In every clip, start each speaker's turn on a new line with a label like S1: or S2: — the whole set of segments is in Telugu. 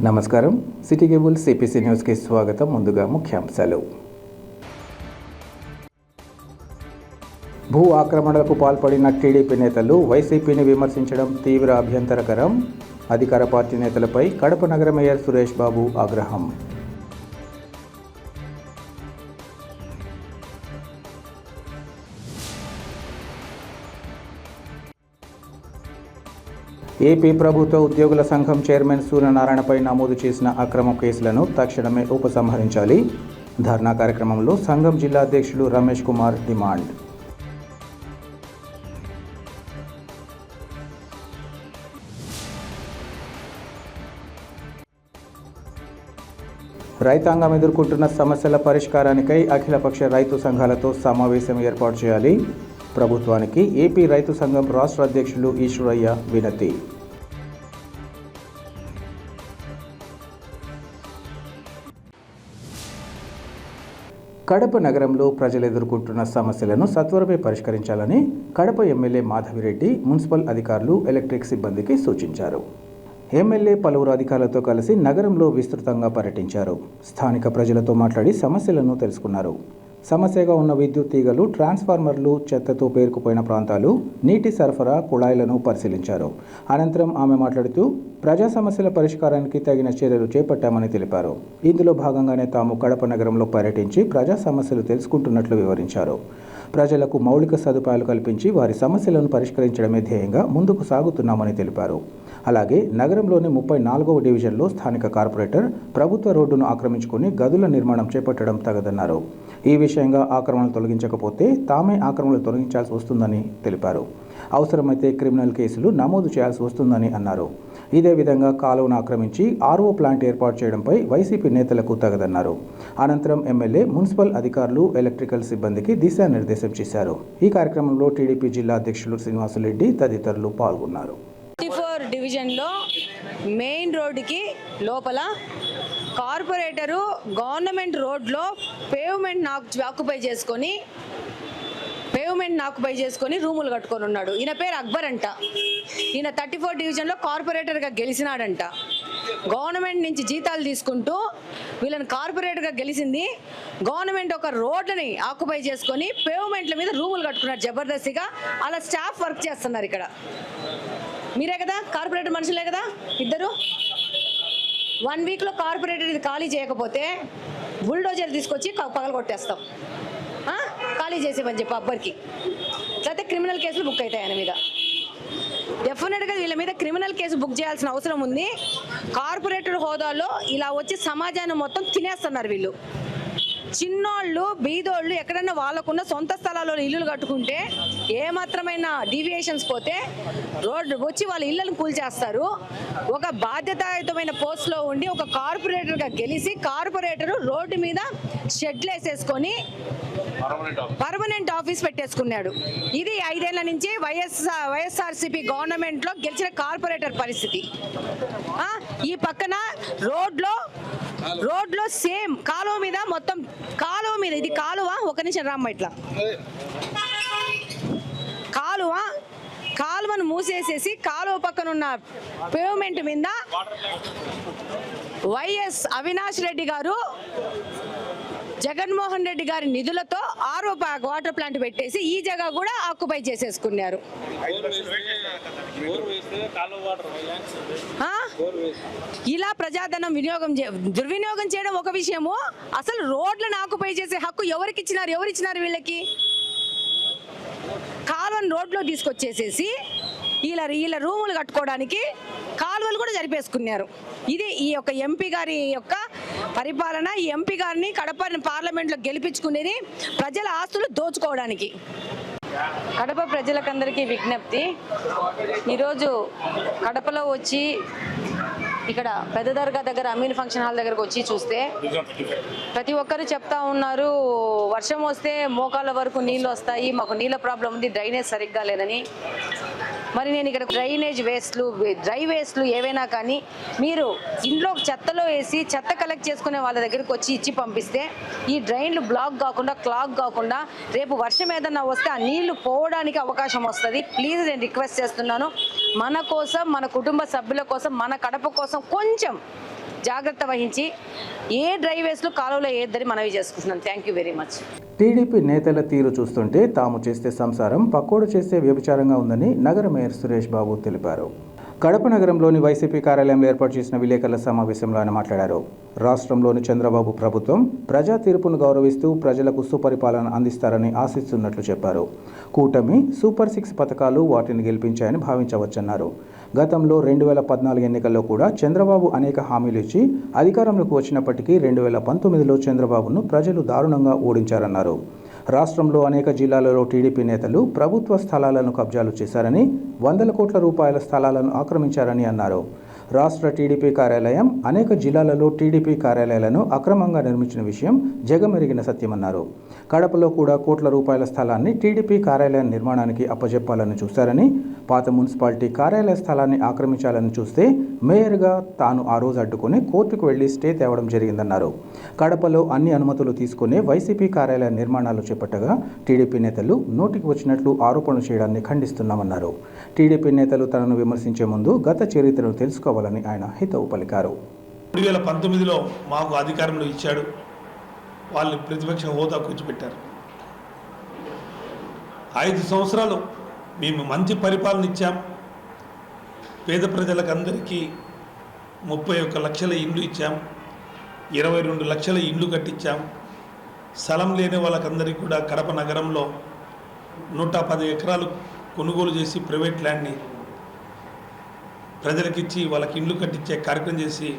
S1: నమస్కారం. సిటీ కేబుల్ సిపిసి న్యూస్కి స్వాగతం. ముందుగా ముఖ్యాంశాలు. భూ ఆక్రమణలకు పాల్పడిన టీడీపీ నేతలు వైసీపీని విమర్శించడం తీవ్ర అభ్యంతరకరం. అధికార పార్టీ నేతలపై కడప నగర మేయర్ సురేష్ బాబు ఆగ్రహం. ఏపీ ప్రభుత్వ ఉద్యోగుల సంఘం చైర్మన్ సూర్యనారాయణపై నమోదు చేసిన అక్రమ కేసులను తక్షణమే ఉపసంహరించాలి. ధర్నా కార్యక్రమంలో సంఘం జిల్లా అధ్యక్షులు రమేష్ కుమార్ డిమాండ్. రైతాంగం ఎదుర్కొంటున్న సమస్యల పరిష్కారానికై అఖిలపక్ష రైతు సంఘాలతో సమావేశం ఏర్పాటు చేయాలి. ప్రభుత్వానికి ఏపీ రైతు సంఘం రాష్ట్ర అధ్యక్షులు ఈశ్వరయ్య వినతి. కడప నగరంలో ప్రజలు ఎదుర్కొంటున్న సమస్యలను సత్వరమే పరిష్కరించాలని కడప ఎమ్మెల్యే మాధవిరెడ్డి మున్సిపల్ అధికారులు, ఎలక్ట్రిక్ సిబ్బందికి సూచించారు. ఎమ్మెల్యే పలువురు అధికారులతో కలిసి నగరంలో విస్తృతంగా పర్యటించారు. స్థానిక ప్రజలతో మాట్లాడి సమస్యలను తెలుసుకున్నారు. సమస్యగా ఉన్న విద్యుత్ తీగలు, ట్రాన్స్ఫార్మర్లు, చెత్తతో పేరుకుపోయిన ప్రాంతాలు, నీటి సరఫరా కుళాయిలను పరిశీలించారు. అనంతరం ఆమె మాట్లాడుతూ ప్రజా సమస్యల పరిష్కారానికి తగిన చర్యలు చేపట్టామని తెలిపారు. ఇందులో భాగంగానే తాము కడప నగరంలో పర్యటించి ప్రజా సమస్యలు తెలుసుకుంటున్నట్లు వివరించారు. ప్రజలకు మౌలిక సదుపాయాలు కల్పించి వారి సమస్యలను పరిష్కరించడమే ధ్యేయంగా ముందుకు సాగుతున్నామని తెలిపారు. అలాగే నగరంలోని 34వ డివిజన్లో స్థానిక కార్పొరేటర్ ప్రభుత్వ రోడ్డును ఆక్రమించుకుని గదుల నిర్మాణం చేపట్టడం తగదన్నారు. ఈ విషయంగా ఆక్రమణలు తొలగించకపోతే తామే ఆక్రమణలు తొలగించాల్సి వస్తుందని తెలిపారు. అవసరమైతే క్రిమినల్ కేసులు నమోదు చేయాల్సి వస్తుందని అన్నారు. ఇదే విధంగా కాలువను ఆక్రమించి ఆర్ఓ ప్లాంట్ ఏర్పాటు చేయడంపై వైసీపీ నేతలకు తగదన్నారు. అనంతరం ఎమ్మెల్యే మున్సిపల్ అధికారులు, ఎలక్ట్రికల్ సిబ్బందికి దిశానిర్దేశం చేశారు. ఈ కార్యక్రమంలో టీడీపీ జిల్లా అధ్యక్షులు శ్రీనివాసులరెడ్డి తదితరులు పాల్గొన్నారు.
S2: డివిజన్లో మెయిన్ రోడ్డుకి లోపల కార్పొరేటరు గవర్నమెంట్ రోడ్లో పేవ్మెంట్ ఆక్యుపై చేసుకొని రూములు కట్టుకొని ఉన్నాడు. ఈయన పేరు అక్బర్ అంట. ఈయన 34 డివిజన్లో కార్పొరేటర్గా గెలిచినాడంట. గవర్నమెంట్ నుంచి జీతాలు తీసుకుంటూ వీళ్ళని కార్పొరేటర్గా గెలిచింది. గవర్నమెంట్ ఒక రోడ్లని ఆక్యుపై చేసుకొని పేవ్మెంట్ల మీద రూములు కట్టుకున్నాడు జబర్దస్తిగా. అలా స్టాఫ్ వర్క్ చేస్తున్నారు. ఇక్కడ మీరే కదా కార్పొరేటర్ మనుషులే కదా ఇద్దరు. 1 వీక్లో కార్పొరేటర్ ఇది ఖాళీ చేయకపోతే బుల్డోజర్ తీసుకొచ్చి పగలు కొట్టేస్తాం. ఖాళీ చేసేమని చెప్పి అబ్బర్కి. లేకపోతే క్రిమినల్ కేసులు బుక్ అవుతాయి ఆయన మీద. డెఫినెట్గా వీళ్ళ మీద క్రిమినల్ కేసు బుక్ చేయాల్సిన అవసరం ఉంది. కార్పొరేటర్ హోదాలో ఇలా వచ్చి సమాజాన్ని మొత్తం తినేస్తున్నారు వీళ్ళు. చిన్నోళ్ళు, బీదోళ్ళు ఎక్కడన్నా వాళ్ళకున్న సొంత స్థలాల్లో ఇల్లులు కట్టుకుంటే ఏమాత్రమైన డీవియేషన్స్ పోతే రోడ్డు వచ్చి వాళ్ళ ఇళ్ళను కూల్చేస్తారు. ఒక బాధ్యతాయుతమైన పోస్ట్లో ఉండి ఒక కార్పొరేటర్గా గెలిచి కార్పొరేటరు రోడ్డు మీద షెడ్లు వేసేసుకొని పర్మనెంట్ ఆఫీస్ పెట్టేసుకున్నాడు. ఇది 5 ఏళ్ల నుంచి వైఎస్ఆర్సీపీ గవర్నమెంట్లో గెలిచిన కార్పొరేటర్ పరిస్థితి. ఈ పక్కన రోడ్లో సేమ్ కాలువ మీద మొత్తం కాలువ మీద ఇది కాలువ. ఒక నిమిషం రామ్మ. ఇట్లా కాలువను మూసేసేసి కాలువ పక్కన ఉన్న పేవ్మెంట్ మీద వైఎస్ అవినాష్ రెడ్డి గారు జగన్మోహన్ రెడ్డి గారి నిధులతో ఆర్ఓ వాటర్ ప్లాంట్ పెట్టేసి ఈ జగ కూడా ఆక్యుపై చేసేసుకున్నారు. ఇలా ప్రజాధనం దుర్వినియోగం చేయడం ఒక విషయము. అసలు రోడ్లను ఆక్యుపై చేసే హక్కు ఎవరిచ్చినారు వీళ్ళకి? కాలువను రోడ్లో తీసుకొచ్చేసేసి వీళ్ళ రూములు కట్టుకోవడానికి కాలువలు కూడా జరిపేసుకున్నారు. ఇది ఈ యొక్క ఎంపీ గారి యొక్క పరిపాలన. ఈ ఎంపీ గారిని కడప పార్లమెంట్లో గెలిపించుకునేది ప్రజల ఆస్తులు దోచుకోవడానికి. కడప ప్రజలకందరికీ విజ్ఞప్తి. ఈరోజు కడపలో వచ్చి ఇక్కడ పెద్ద దర్గా దగ్గర అమీన్ ఫంక్షన్ హాల్ దగ్గరకు వచ్చి చూస్తే ప్రతి ఒక్కరు చెప్తా ఉన్నారు, వర్షం వస్తే మోకాళ్ళ వరకు నీళ్ళు వస్తాయి, మాకు నీళ్ళ ప్రాబ్లం ఉంది, డ్రైనేజ్ సరిగ్గా లేదని. మరి నేను ఇక్కడ డ్రై వేస్ట్లు ఏవైనా కానీ మీరు ఇంట్లో చెత్తలో వేసి చెత్త కలెక్ట్ చేసుకునే వాళ్ళ దగ్గరికి వచ్చి ఇచ్చి పంపిస్తే ఈ డ్రైన్లు బ్లాక్ కాకుండా క్లాగ్ కాకుండా రేపు వర్షం ఏదన్నా వస్తే ఆ నీళ్లు పోవడానికి అవకాశం వస్తుంది. ప్లీజ్ నేను రిక్వెస్ట్ చేస్తున్నాను, మన కోసం, మన కుటుంబ సభ్యుల కోసం, మన కడప కోసం కొంచెం జాగ్రత్త వహించి ఏ డ్రైవేస్లో కాలువలో వేయొద్దని మనవి చేసుకుంటున్నాను. Thank you very much.
S1: TDP నేతల తీరు చూస్తుంటే తాము చేస్తే సంసారం పక్కోడు చేస్తే వ్యభిచారంగా ఉందని నగర మేయర్ సురేష్ బాబు తెలిపారు. కడప నగరంలోని వైసీపీ కార్యాలయంలో ఏర్పాటు చేసిన విలేకరుల సమావేశంలో ఆయన మాట్లాడారు. రాష్ట్రంలోని చంద్రబాబు ప్రభుత్వం ప్రజా తీర్పును గౌరవిస్తూ ప్రజలకు సుపరిపాలన అందిస్తారని ఆశిస్తున్నట్లు చెప్పారు. కూటమి సూపర్ 6 పథకాలు వాటిని గెలిపించాయని భావించవచ్చన్నారు. గతంలో 2014 ఎన్నికల్లో కూడా చంద్రబాబు అనేక హామీలు ఇచ్చి అధికారంలోకి వచ్చినప్పటికీ 2019లో చంద్రబాబును ప్రజలు దారుణంగా ఓడించారన్నారు. రాష్ట్రంలో అనేక జిల్లాలలో టీడీపీ నేతలు ప్రభుత్వ స్థలాలను కబ్జాలు చేశారని, వందల కోట్ల రూపాయల స్థలాలను ఆక్రమించారని అన్నారు. రాష్ట్ర టీడీపీ కార్యాలయం అనేక జిల్లాలలో టీడీపీ కార్యాలయాలను అక్రమంగా నిర్మించిన విషయం జగమెరిగిన సత్యమన్నారు. కడపలో కూడా కోట్ల రూపాయల స్థలాన్ని టీడీపీ కార్యాలయం నిర్మాణానికి అప్పజెప్పాలని చూశారని, పాత మున్సిపాలిటీ కార్యాలయ స్థలాన్ని ఆక్రమించాలని చూస్తే మేయర్గా తాను ఆ రోజు అడ్డుకుని కోర్టుకు వెళ్లి స్టే తేవడం జరిగిందన్నారు. కడపలో అన్ని అనుమతులు తీసుకునే వైసీపీ కార్యాలయ నిర్మాణాలు చేపట్టగా టీడీపీ నేతలు నోటికి వచ్చినట్లు ఆరోపణలు చేయడాన్ని ఖండిస్తున్నామన్నారు. టీడీపీ నేతలు తనను విమర్శించే ముందు గత చరిత్రను తెలుసుకోవాలని ఆయన హితవు పలికారు.
S3: 2019లో మాకు అధికారంలో ఇచ్చాడు, వాళ్ళని ప్రతిపక్ష హోదా కూర్చోబెట్టారు. 5 సంవత్సరాలు మేము మంచి పరిపాలన ఇచ్చాం. పేద ప్రజలకు అందరికీ 31 లక్షల ఇండ్లు ఇచ్చాం, 22 లక్షల ఇండ్లు కట్టించాం. స్థలం లేని వాళ్ళకందరికీ కూడా కడప నగరంలో 110 ఎకరాలు కొనుగోలు చేసి ప్రైవేట్ ల్యాండ్ని ప్రజలకిచ్చి వాళ్ళకి ఇండ్లు కట్టించే కార్యక్రమం చేసి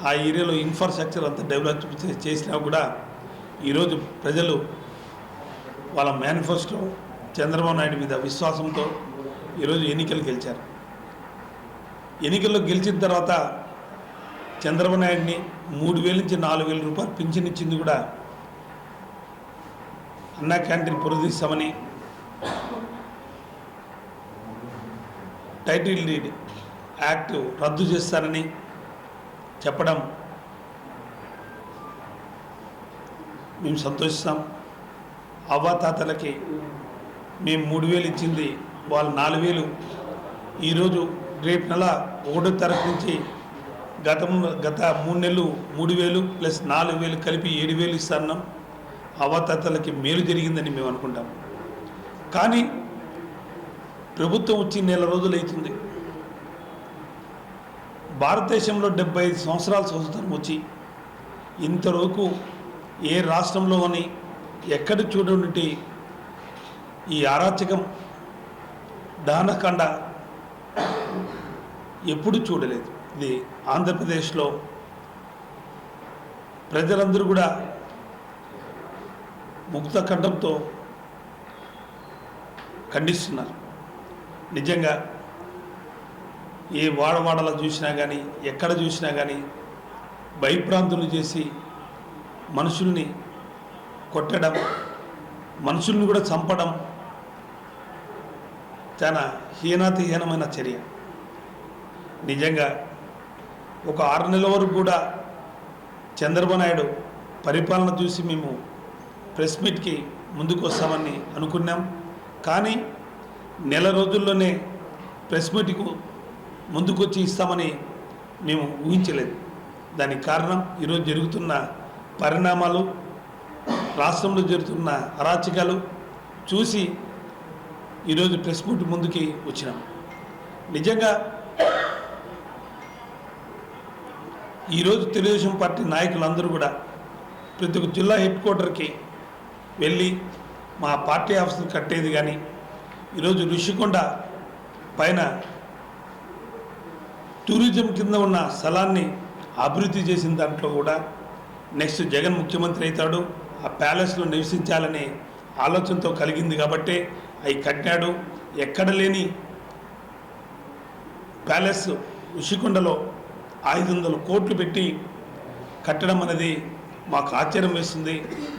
S3: ఆ ఏరియాలో ఇన్ఫ్రాస్ట్రక్చర్ అంతా డెవలప్ చేసినా కూడా ఈరోజు ప్రజలు వాళ్ళ మేనిఫెస్టో చంద్రబాబు నాయుడు మీద విశ్వాసంతో ఈరోజు ఎన్నికలు గెలిచారు. ఎన్నికల్లో గెలిచిన తర్వాత చంద్రబాబు నాయుడిని 3,000 నుంచి 4,000 రూపాయలు పింఛన్ ఇచ్చింది కూడా అన్నా క్యాంటీన్ పురదీస్తామని, టైటిల్ డీడ్ యాక్ట్ రద్దు చేస్తారని చెప్పడం మేము సంతోషిస్తాం. అవ్వాతాతలకి మేము 3,000 ఇచ్చింది వాళ్ళు 4,000. ఈరోజు రేపు నెల 1వ తారీఖు నుంచి గత 3 నెలలు 3,000 ప్లస్ 4,000 కలిపి 7,000 ఇస్తున్నాం. అవ్వాతాతలకి మేలు జరిగిందని మేము అనుకుంటాం. కానీ ప్రభుత్వం వచ్చి నెల రోజులు అవుతుంది. భారతదేశంలో 75 సంవత్సరాల స్వతంత్రం వచ్చి ఇంతవరకు ఏ రాష్ట్రంలో కానీ ఎక్కడ చూడటి ఈ అరాచకం దానకండ ఎప్పుడు చూడలేదు. ఇది ఆంధ్రప్రదేశ్లో ప్రజలందరూ కూడా ముక్త కంఠంతో ఖండిస్తున్నారు. నిజంగా ఏ వాడవాడలో చూసినా కానీ ఎక్కడ చూసినా కానీ భయభ్రాంతులు చేసి మనుషుల్ని కొట్టడం, మనుషుల్ని కూడా చంపడం చాలా హీనాతిహీనమైన చర్య. నిజంగా ఒక 6 నెలల వరకు కూడా చంద్రబాబు నాయుడు పరిపాలన చూసి మేము ప్రెస్ మీట్కి ముందుకు వస్తామని అనుకున్నాం. కానీ నెల రోజుల్లోనే ప్రెస్ మీట్కు ముందుకొచ్చి ఇస్తామని మేము ఊహించలేదు. దానికి కారణం ఈరోజు జరుగుతున్న పరిణామాలు, రాష్ట్రంలో జరుగుతున్న అరాచకాలు చూసి ఈరోజు ప్రెస్ మీట్ ముందుకి వచ్చినాం. నిజంగా ఈరోజు తెలుగుదేశం పార్టీ నాయకులందరూ కూడా ప్రతి ఒక్క జిల్లా హెడ్ క్వార్టర్కి వెళ్ళి మా పార్టీ ఆఫీసులు కట్టేది కానీ, ఈరోజు ఋషికొండ పైన టూరిజం కింద ఉన్న స్థలాన్ని అభివృద్ధి చేసిన దాంట్లో కూడా నెక్స్ట్ జగన్ ముఖ్యమంత్రి అవుతాడు, ఆ ప్యాలెస్లో నివసించాలనే ఆలోచనతో కలిగింది కాబట్టి అవి కట్టాడు. ఎక్కడ లేని ప్యాలెస్ ఋషికొండలో 500 కోట్లు పెట్టి కట్టడం అనేది మాకు ఆశ్చర్యం వేస్తుంది.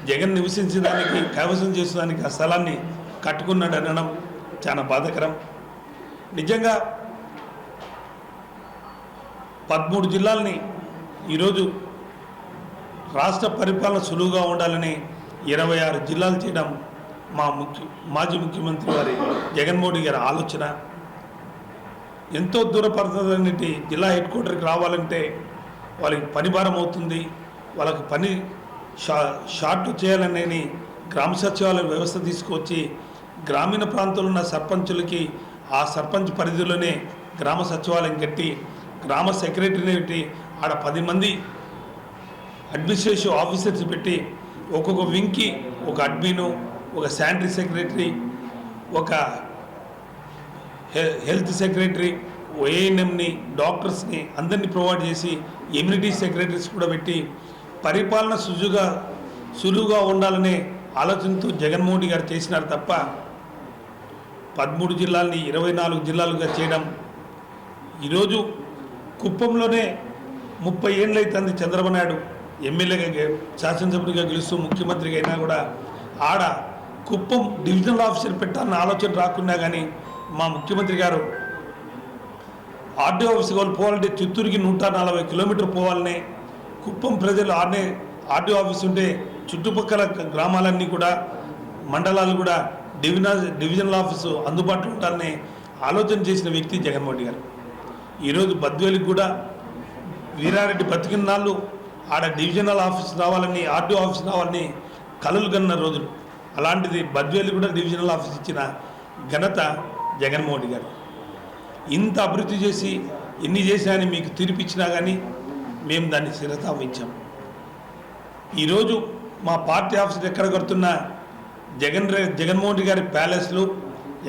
S3: జగన్ నివసించడానికి, కైవసం చేసేదానికి ఆ స్థలాన్ని కట్టుకున్నాడు అనడం చాలా బాధాకరం. నిజంగా 13 జిల్లాలని ఈరోజు రాష్ట్ర పరిపాలన సులువుగా ఉండాలని 26 జిల్లాలు చేయడం మాజీ ముఖ్యమంత్రి వారి జగన్మోహన్ గారి ఆలోచన. ఎంతో దూరపడుతున్నటువంటి జిల్లా హెడ్ క్వార్టర్కి రావాలంటే వాళ్ళకి పని భారం అవుతుంది, వాళ్ళకి పని షార్ట్ చేయాలనే గ్రామ సచివాలయ వ్యవస్థ తీసుకొచ్చి గ్రామీణ ప్రాంతంలో ఉన్న సర్పంచులకి ఆ సర్పంచ్ పరిధిలోనే గ్రామ సచివాలయం కట్టి గ్రామ సెక్రటరీని పెట్టి ఆడ 10 మంది అడ్మినిస్ట్రేటివ్ ఆఫీసర్స్ పెట్టి ఒక్కొక్క వింగ్కి ఒక అడ్మిను, ఒక శానిటరీ సెక్రటరీ, ఒక హెల్త్ సెక్రటరీ, ఏఎన్ఎంని, డాక్టర్స్ని అందరినీ ప్రొవైడ్ చేసి ఇమ్యూనిటీ సెక్రటరీస్ కూడా పెట్టి పరిపాలన సులువుగా ఉండాలనే ఆలోచనతో జగన్మోహన్ రెడ్డి గారు చేసినారు తప్ప 13 జిల్లాల్ని 24 జిల్లాలుగా చేయడం. ఈరోజు కుప్పంలోనే 30 ఏళ్ళు అవుతుంది చంద్రబాబు నాయుడు ఎమ్మెల్యేగా శాసనసభ్యుడిగా గెలుస్తూ ముఖ్యమంత్రిగా అయినా కూడా ఆడ కుప్పం డివిజనల్ ఆఫీసర్ పెట్టాలన్న ఆలోచన రాకున్నా కానీ మా ముఖ్యమంత్రి గారు ఆర్డీఓ ఆఫీస్ వాళ్ళు పోవాలంటే చిత్తూరుకి 140 కిలోమీటర్లు పోవాలనే కుప్పం ప్రజలు ఆడనే ఆర్డీఓ ఆఫీస్ ఉంటే చుట్టుపక్కల గ్రామాలన్నీ కూడా మండలాలు కూడా డివిజనల్ ఆఫీసు అందుబాటులో ఉండాలని ఆలోచన చేసిన వ్యక్తి జగన్మోహన్ రెడ్డి గారు. ఈరోజు బద్వేలికి కూడా వీరారెడ్డి బతికిన నాళ్ళు ఆడ డివిజనల్ ఆఫీస్ రావాలని, ఆర్డీఓ ఆఫీస్ రావాలని కలలు కన్న రోజులు. అలాంటిది బద్వేలి కూడా డివిజనల్ ఆఫీస్ ఇచ్చిన ఘనత జగన్మోహన్ రెడ్డి గారు. ఇంత అభివృద్ధి చేసి ఎన్ని చేసినా అని మీకు తీర్పిచ్చినా కానీ మేము దాన్ని శిరసావహించాం. ఈరోజు మా పార్టీ ఆఫీసులు ఎక్కడ కడుతున్నా జగన్మోహన్ రెడ్డి గారి ప్యాలెస్లు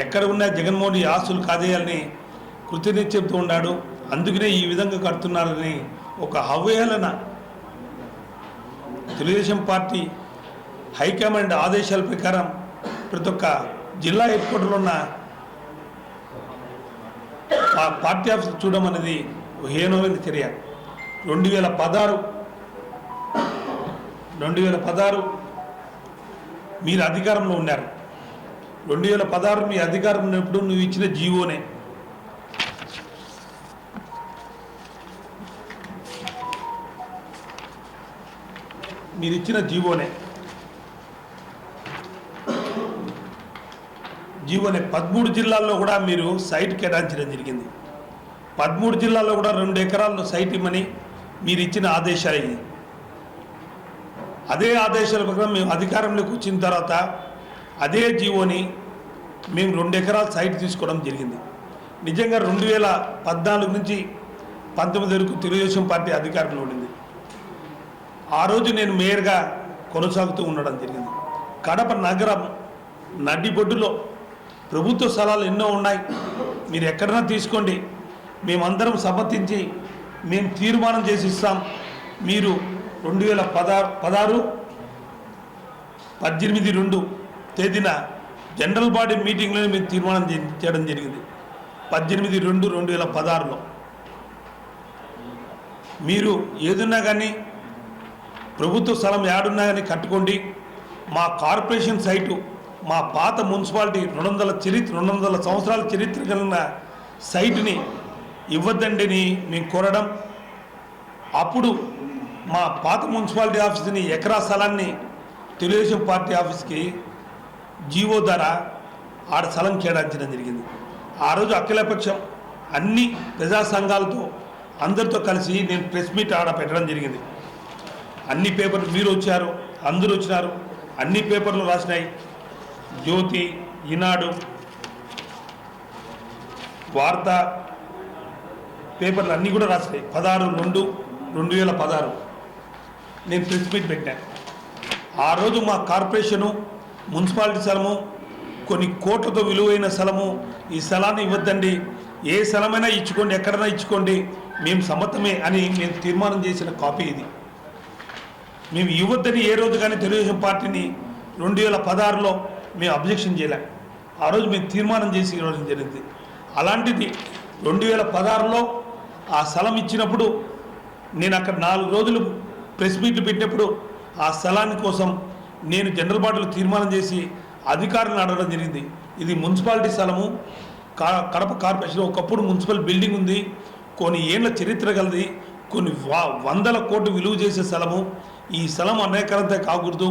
S3: ఎక్కడ ఉన్నా జగన్మోహన్ రెడ్డి ఆస్తులు కాజేయాలని కృతనిశ్చయంతో ఉన్నాడు. అందుకనే ఈ విధంగా కడుతున్నారని ఒక అవహేళన తెలుగుదేశం పార్టీ హైకమాండ్ ఆదేశాల ప్రకారం ప్రతి ఒక్క జిల్లా హెడ్ క్వార్టర్లో ఉన్న పార్టీ ఆఫీస్ చూడడం అనేది హీనమైన చర్య. 2016 మీరు అధికారంలో ఉన్నారు. 2016 మీ అధికారం ఉన్నప్పుడు నువ్వు ఇచ్చిన జీవోనే. మీరు ఇచ్చిన జీవోనే 13 జిల్లాల్లో కూడా మీరు సైట్ కేటాయించడం జరిగింది. 13 జిల్లాల్లో కూడా 2 ఎకరాల్లో సైట్ ఇమ్మని మీరు ఇచ్చిన ఆదేశాలు అయ్యి, అదే ఆదేశాల ప్రకారం మేము అధికారంలోకి వచ్చిన తర్వాత అదే జీవోని మేము 2 ఎకరాల సైట్ తీసుకోవడం జరిగింది. నిజంగా 2014 నుంచి 19 వరకు తెలుగుదేశం పార్టీ అధికారంలో ఉండింది. ఆ రోజు నేను మేయర్గా కొనసాగుతూ ఉండడం జరిగింది. కడప నగరం నడిబొడ్డులో ప్రభుత్వ స్థలాలు ఎన్నో ఉన్నాయి, మీరు ఎక్కడైనా తీసుకోండి, మేమందరం సమ్మతించి మేము తీర్మానం చేసి ఇస్తాం. మీరు 2016/18/2 తేదీన జనరల్ బాడీ మీటింగ్లోనే మేము తీర్మానం చేయడం జరిగింది. 18/2/2016లో మీరు ఏదున్నా కానీ ప్రభుత్వ స్థలం ఏడున్నా కానీ కట్టుకోండి, మా కార్పొరేషన్ సైటు మా పాత మున్సిపాలిటీ 200 సంవత్సరాల చరిత్ర కలిగిన సైట్ని ఇవ్వద్దండి అని మేము కోరడం. అప్పుడు మా పాత మున్సిపాలిటీ ఆఫీస్ని ఎకరా స్థలాన్ని తెలుగుదేశం పార్టీ ఆఫీస్కి జీవో ద్వారా ఆడ స్థలం కేటాయించడం జరిగింది. ఆ రోజు అఖిలపక్షం అన్ని ప్రజా సంఘాలతో అందరితో కలిసి నేను ప్రెస్ మీట్ ఆడ పెట్టడం జరిగింది. అన్ని పేపర్లు మీరు వచ్చారు, అందరూ వచ్చినారు, అన్ని పేపర్లు రాసినాయి. జ్యోతి, ఈనాడు, వార్త పేపర్లు అన్నీ కూడా రాసినాయి. 16/2/2016 నేను ప్రెస్ మీట్ పెట్టాను. ఆ రోజు మా కార్పొరేషను మున్సిపాలిటీ స్థలము కొన్ని కోట్లతో విలువైన స్థలము, ఈ స్థలాన్ని ఇవ్వద్దండి, ఏ స్థలమైనా ఇచ్చుకోండి, ఎక్కడైనా ఇచ్చుకోండి, మేము సమ్మతమే అని మేము తీర్మానం చేసిన కాపీ ఇది. మేము ఇవ్వద్దని ఏ రోజు కానీ తెలుగుదేశం పార్టీని 2016లో మేము అబ్జెక్షన్ చేయలే. ఆ రోజు మేము తీర్మానం చేసి ఇవ్వడం జరిగింది. అలాంటిది 2016లో ఆ స్థలం ఇచ్చినప్పుడు నేను అక్కడ 4 రోజులు ప్రెస్ మీట్లు పెట్టినప్పుడు ఆ స్థలాన్ని కోసం నేను జనరల్ బాడీలో తీర్మానం చేసి అధికారులను అడగడం జరిగింది. ఇది మున్సిపాలిటీ స్థలము, కడప కార్పొరేషన్ ఒకప్పుడు మున్సిపల్ బిల్డింగ్ ఉంది, కొన్ని ఏళ్ళ చరిత్ర కలది, కొన్ని 100 కోట్లు విలువ చేసే స్థలము, ఈ స్థలం అనేకరంతా కాకూడదు,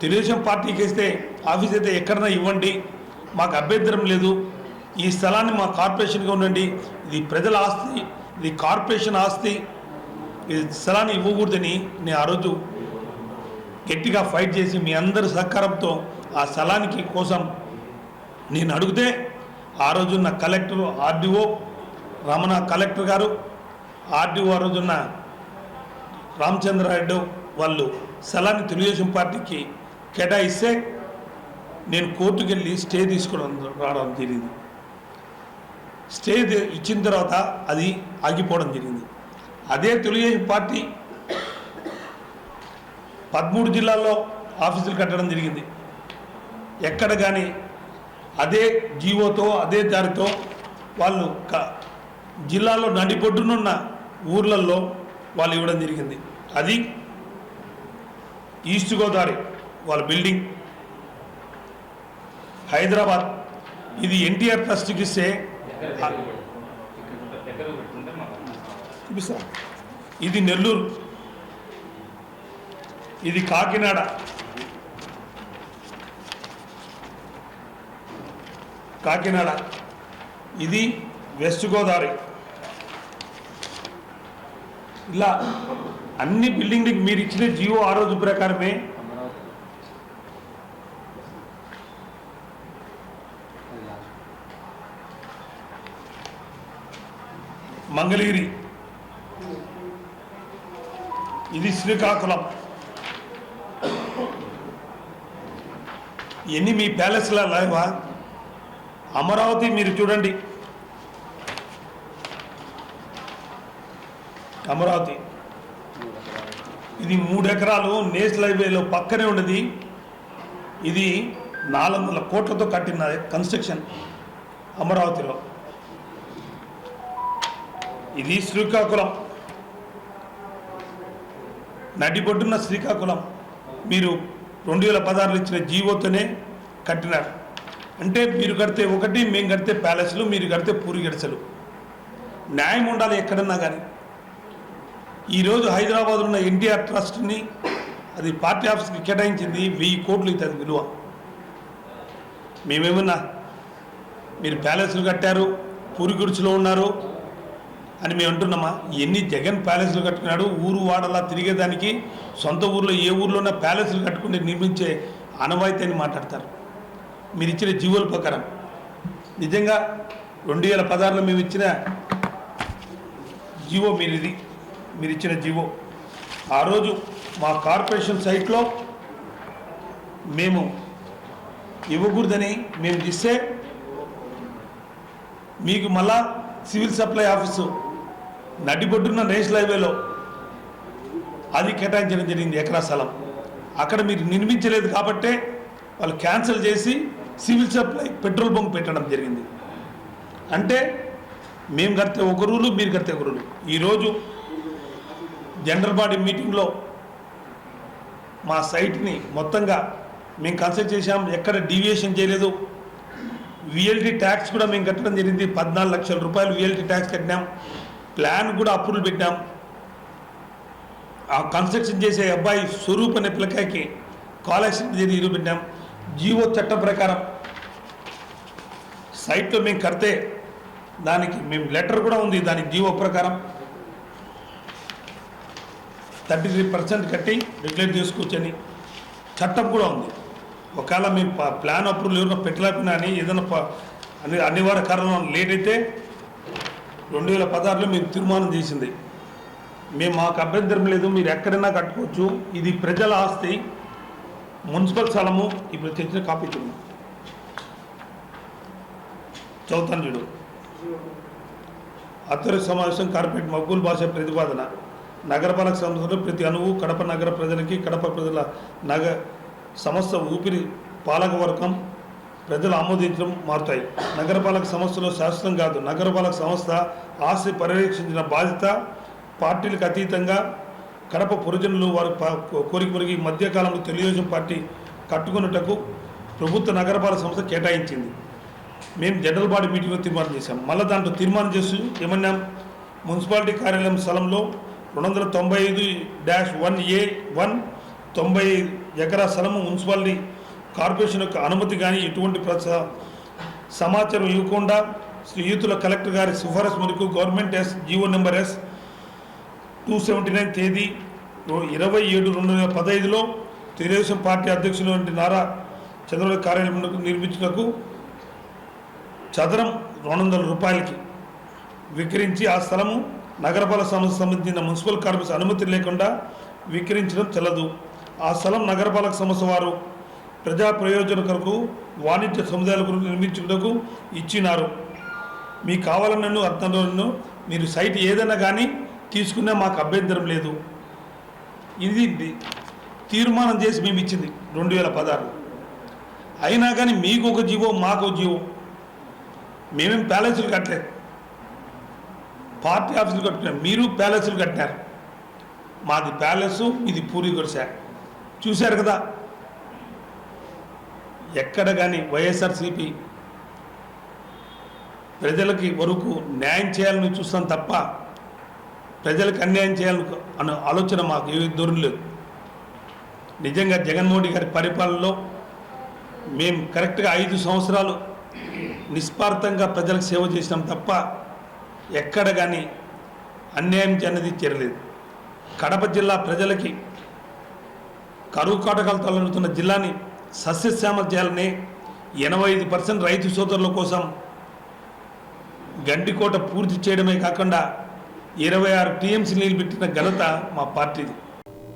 S3: తెలుగుదేశం పార్టీకి వేస్తే ఆఫీస్ అయితే ఎక్కడైనా ఇవ్వండి, మాకు అభ్యంతరం లేదు, ఈ స్థలాన్ని మా కార్పొరేషన్గా ఉండండి, ఇది ప్రజల ఆస్తి, ఇది కార్పొరేషన్ ఆస్తి, ఈ స్థలాన్ని ఇవ్వకూడదని నేను ఆ రోజు గట్టిగా ఫైట్ చేసి మీ అందరి సహకారంతో ఆ స్థలానికి కోసం నేను అడిగితే ఆ రోజున్న కలెక్టర్ ఆర్డీఓ రమణ కలెక్టర్ గారు ఆర్డీఓ ఆ రోజున్న రామచంద్రారెడ్డి వాళ్ళు స్థలాన్ని తెలుగుదేశం పార్టీకి కేటాయిస్తే నేను కోర్టుకు వెళ్ళి స్టే తీసుకోవడం రావడం జరిగింది. స్టే ఇచ్చిన తర్వాత అది ఆగిపోవడం జరిగింది. అదే తెలుగుదేశం పార్టీ 13 జిల్లాల్లో ఆఫీసులు కట్టడం జరిగింది. ఎక్కడ కానీ అదే జీవోతో అదే దారితో వాళ్ళు జిల్లాలో నడిబొడ్డునున్న ఊర్లలో వాళ్ళు ఇవ్వడం జరిగింది. అది ఈస్ట్ గోదావరి వాళ్ళ బిల్డింగ్ హైదరాబాద్, ఇది ఎన్టీఆర్ ట్రస్ట్కి ఇస్తే చూపిస్తా, ఇది నెల్లూరు, ఇది కాకినాడ, ఇది వెస్ట్ గోదావరి. ఇలా అన్ని బిల్డింగ్లకి మీరు ఇచ్చిన జియో ఆ రోజు ప్రకారమే మంగళగిరి, ఇది శ్రీకాకుళం, ఎన్ని మీ ప్యాలెస్ల లేవా? అమరావతి మీరు చూడండి, అమరావతి ఇది 3 ఎకరాలు నేషనల్ హైవేలో పక్కనే ఉన్నది. ఇది 400 కోట్లతో కట్టిన కన్స్ట్రక్షన్ అమరావతిలో. ఇది శ్రీకాకుళం, నడిబొడ్డున్న శ్రీకాకుళం మీరు 2016 ఇచ్చిన జీవోతోనే కట్టినారు. అంటే మీరు కడితే ఒకటి, మేము కడితే ప్యాలెస్లు, మీరు కడితే పూరి గడిసెలు. న్యాయం ఉండాలి ఎక్కడన్నా కానీ. ఈరోజు హైదరాబాద్లో ఉన్న ఎన్టీఆర్ ట్రస్ట్ని అది పార్టీ ఆఫీస్కి కేటాయించింది 1000 కోట్లు అవుతుంది విలువ. మేమేమన్నా మీరు ప్యాలెస్లు కట్టారు, పూరి గుడిసెలో ఉన్నారు అని మేము అంటున్నామా? ఎన్ని జగన్ ప్యాలెస్లు కట్టుకున్నాడు, ఊరు వాడలా తిరిగేదానికి సొంత ఊర్లో ఏ ఊర్లోనే ప్యాలెస్లు కట్టుకుని నిర్మించే అనవాయితీ అని మాట్లాడతారు. మీరు ఇచ్చిన జీవోల ప్రకారం నిజంగా 2016లో మేము ఇచ్చిన జీవో మీరు ఇచ్చిన జీవో ఆ రోజు మా కార్పొరేషన్ సైట్లో మేము ఇవ్వకూడదని మేము ఇస్తే మీకు మళ్ళా సివిల్ సప్లై ఆఫీసు నడిబొడ్డున్న నేషనల్ హైవేలో అది కేటాయించడం జరిగింది ఎకరా స్థలం. అక్కడ మీరు నిర్మించలేదు కాబట్టే వాళ్ళు క్యాన్సిల్ చేసి సివిల్ సప్లై పెట్రోల్ బంక్ పెట్టడం జరిగింది. అంటే మేము కడితే ఒక రూలు, మీరు కడితే ఒక రూలు. ఈరోజు జనరల్ బాడీ మీటింగ్లో మా సైట్ని మొత్తంగా మేము కన్సల్ట్ చేశాం, ఎక్కడ డీవియేషన్ చేయలేదు. విఎల్టీ ట్యాక్స్ కూడా మేము కట్టడం జరిగింది. 14 లక్షల రూపాయలు విఎల్టీ ట్యాక్స్ కట్టినాం. ప్లాన్ కూడా అప్రూవల్ పెట్టాం. ఆ కన్స్ట్రక్షన్ చేసే అబ్బాయి స్వరూప్ అనే పిల్లకాయకి కాలేక్షన్ చేసి ఇరు పెట్టాం. జీవో చట్టం ప్రకారం సైట్లో మేము కడితే దానికి మేము లెటర్ కూడా ఉంది, దానికి జీవో ప్రకారం 33% కట్టి రెగ్యులేట్ చేసుకోవచ్చని చట్టం కూడా ఉంది. ఒకవేళ మేము ప్లాన్ అప్రూవల్ ఎవరైనా పెట్టలేకున్నా అని ఏదైనా అనివార్య కారణం లేట్ అయితే 2016లో మేము తీర్మానం చేసింది. మాకు అభ్యంతరం లేదు, మీరు ఎక్కడైనా కట్టుకోవచ్చు, ఇది ప్రజల ఆస్తి, మున్సిపల్ స్థలము. ఇప్పుడు తెచ్చిన కాపీ చూడండి, చదువుతాను చూడు. ఆధ్వర్య సమావేశం కార్పొరేట్ మక్బూల్ భాష ప్రతిపాదన నగరపాలక సంస్థలో ప్రతి అణువు కడప నగర ప్రజలకి, కడప ప్రజల సంస్థ ఊపిరి పాలకవర్గం ప్రజలు ఆమోదించడం మారుతాయి. నగరపాలక సంస్థలో శాశ్వతం కాదు. నగరపాలక సంస్థ ఆస్తి పర్యవేక్షించిన బాధ్యత పార్టీలకు అతీతంగా కడప పురజనులు వారి కోరిక పొరిగి మధ్యకాలంలో తెలుగుదేశం పార్టీ కట్టుకున్నటకు ప్రభుత్వ నగరపాలక సంస్థ కేటాయించింది. మేము జనరల్ బాడీ మీటింగ్లో తీర్మానం చేశాం. మళ్ళీ దాంట్లో తీర్మానం చేస్తూ ఏమన్నాం, మున్సిపాలిటీ కార్యాలయం స్థలంలో 295-1A1 90 ఎకరా స్థలము మున్సిపాలిటీ కార్పొరేషన్ యొక్క అనుమతి కానీ ఎటువంటి సమాచారం ఇవ్వకుండా శ్రీయుతుల కలెక్టర్ గారి సిఫారసు మేరకు గవర్నమెంట్ జీవో నెంబర్ 279 తేదీ 27/2015లో తెలుగుదేశం పార్టీ అధ్యక్షులు నారా చంద్రబాబు కార్యాలయంలో నిర్మించుటకు చదరం 200 రూపాయలకి విక్రయించి ఆ స్థలము నగరపాలక సంస్థకు సంబంధించిన మున్సిపల్ కార్పొరేషన్ అనుమతి లేకుండా విక్రయించడం చెల్లదు. ఆ స్థలం నగరపాలక సంస్థ వారు ప్రజా ప్రయోజన కొరకు వాణిజ్య సముదాయాల కొరకు నిర్మించుటకు ఇచ్చినారు. మీకు కావాలన్నను అర్థంలో మీరు సైట్ ఏదైనా కానీ తీసుకున్నా మాకు అభ్యంతరం లేదు. ఇది తీర్మానం చేసి మేము ఇచ్చింది 2016. అయినా కానీ మీకు ఒక జీవో మాకు జీవో. మేమేం ప్యాలెస్లు కట్టలేదు, పార్టీ ఆఫీసులు కట్టుకున్నాం, మీరు ప్యాలెస్లు కట్టినారు. మాది ప్యాలెస్, ఇది పూరి గుడిసె. చూశారు కదా, ఎక్కడ కానీ వైఎస్ఆర్సీపీ ప్రజలకి వరకు న్యాయం చేయాలని చూస్తాం తప్ప ప్రజలకు అన్యాయం చేయాలని అన్న ఆలోచన మాకు ఏ దూరం లేదు. నిజంగా జగన్మోహన్ రెడ్డి గారి పరిపాలనలో మేము కరెక్ట్గా 5 సంవత్సరాలు నిస్వార్థంగా ప్రజలకు సేవ చేసినాం తప్ప ఎక్కడ కానీ అన్యాయం అనేది చేరలేదు. కడప జిల్లా ప్రజలకి కరువు కాటకాలతో అల్లుతున్న జిల్లాని సస్యశ్యామల చేయాలని 85% రైతు సోదరుల కోసం గండికోట పూర్తి చేయడమే కాకుండా 26 టీఎంసీ నీళ్ళు పెట్టిన ఘనత మా పార్టీది.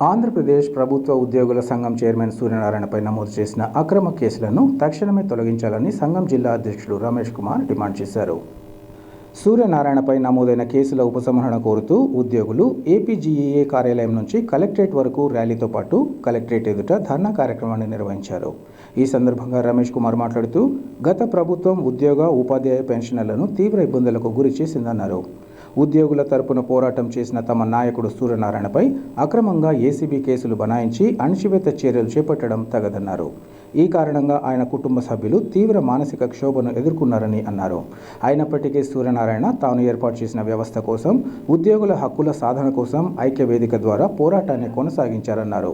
S1: ఆంధ్రప్రదేశ్ ప్రభుత్వ ఉద్యోగుల సంఘం చైర్మన్ సూర్యనారాయణపై నమోదు చేసిన అక్రమ కేసులను తక్షణమే తొలగించాలని సంఘం జిల్లా అధ్యక్షుడు రమేష్ కుమార్ డిమాండ్ చేశారు. సూర్యనారాయణపై నమోదైన కేసుల ఉపసంహరణ కోరుతూ ఉద్యోగులు ఏపీజీఏఏ కార్యాలయం నుంచి కలెక్టరేట్ వరకు ర్యాలీతో పాటు కలెక్టరేట్ ఎదుట ధర్నా కార్యక్రమాన్ని నిర్వహించారు. ఈ సందర్భంగా రమేష్ కుమార్ మాట్లాడుతూ గత ప్రభుత్వం ఉద్యోగ ఉపాధ్యాయ పెన్షనర్లను తీవ్ర ఇబ్బందులకు గురి చేసిందన్నారు. ఉద్యోగుల తరపున పోరాటం చేసిన తమ నాయకుడు సూర్యనారాయణపై అక్రమంగా ఏసీబీ కేసులు బనాయించి అణచివేత చర్యలు చేపట్టడం తగదన్నారు. ఈ కారణంగా ఆయన కుటుంబ సభ్యులు తీవ్ర మానసిక క్షోభను ఎదుర్కొన్నారని అన్నారు. అయినప్పటికీ సూర్యనారాయణ తాను ఏర్పాటు చేసిన వ్యవస్థ కోసం, ఉద్యోగుల హక్కుల సాధన కోసం ఐక్య వేదిక ద్వారా పోరాటాన్ని కొనసాగించారన్నారు.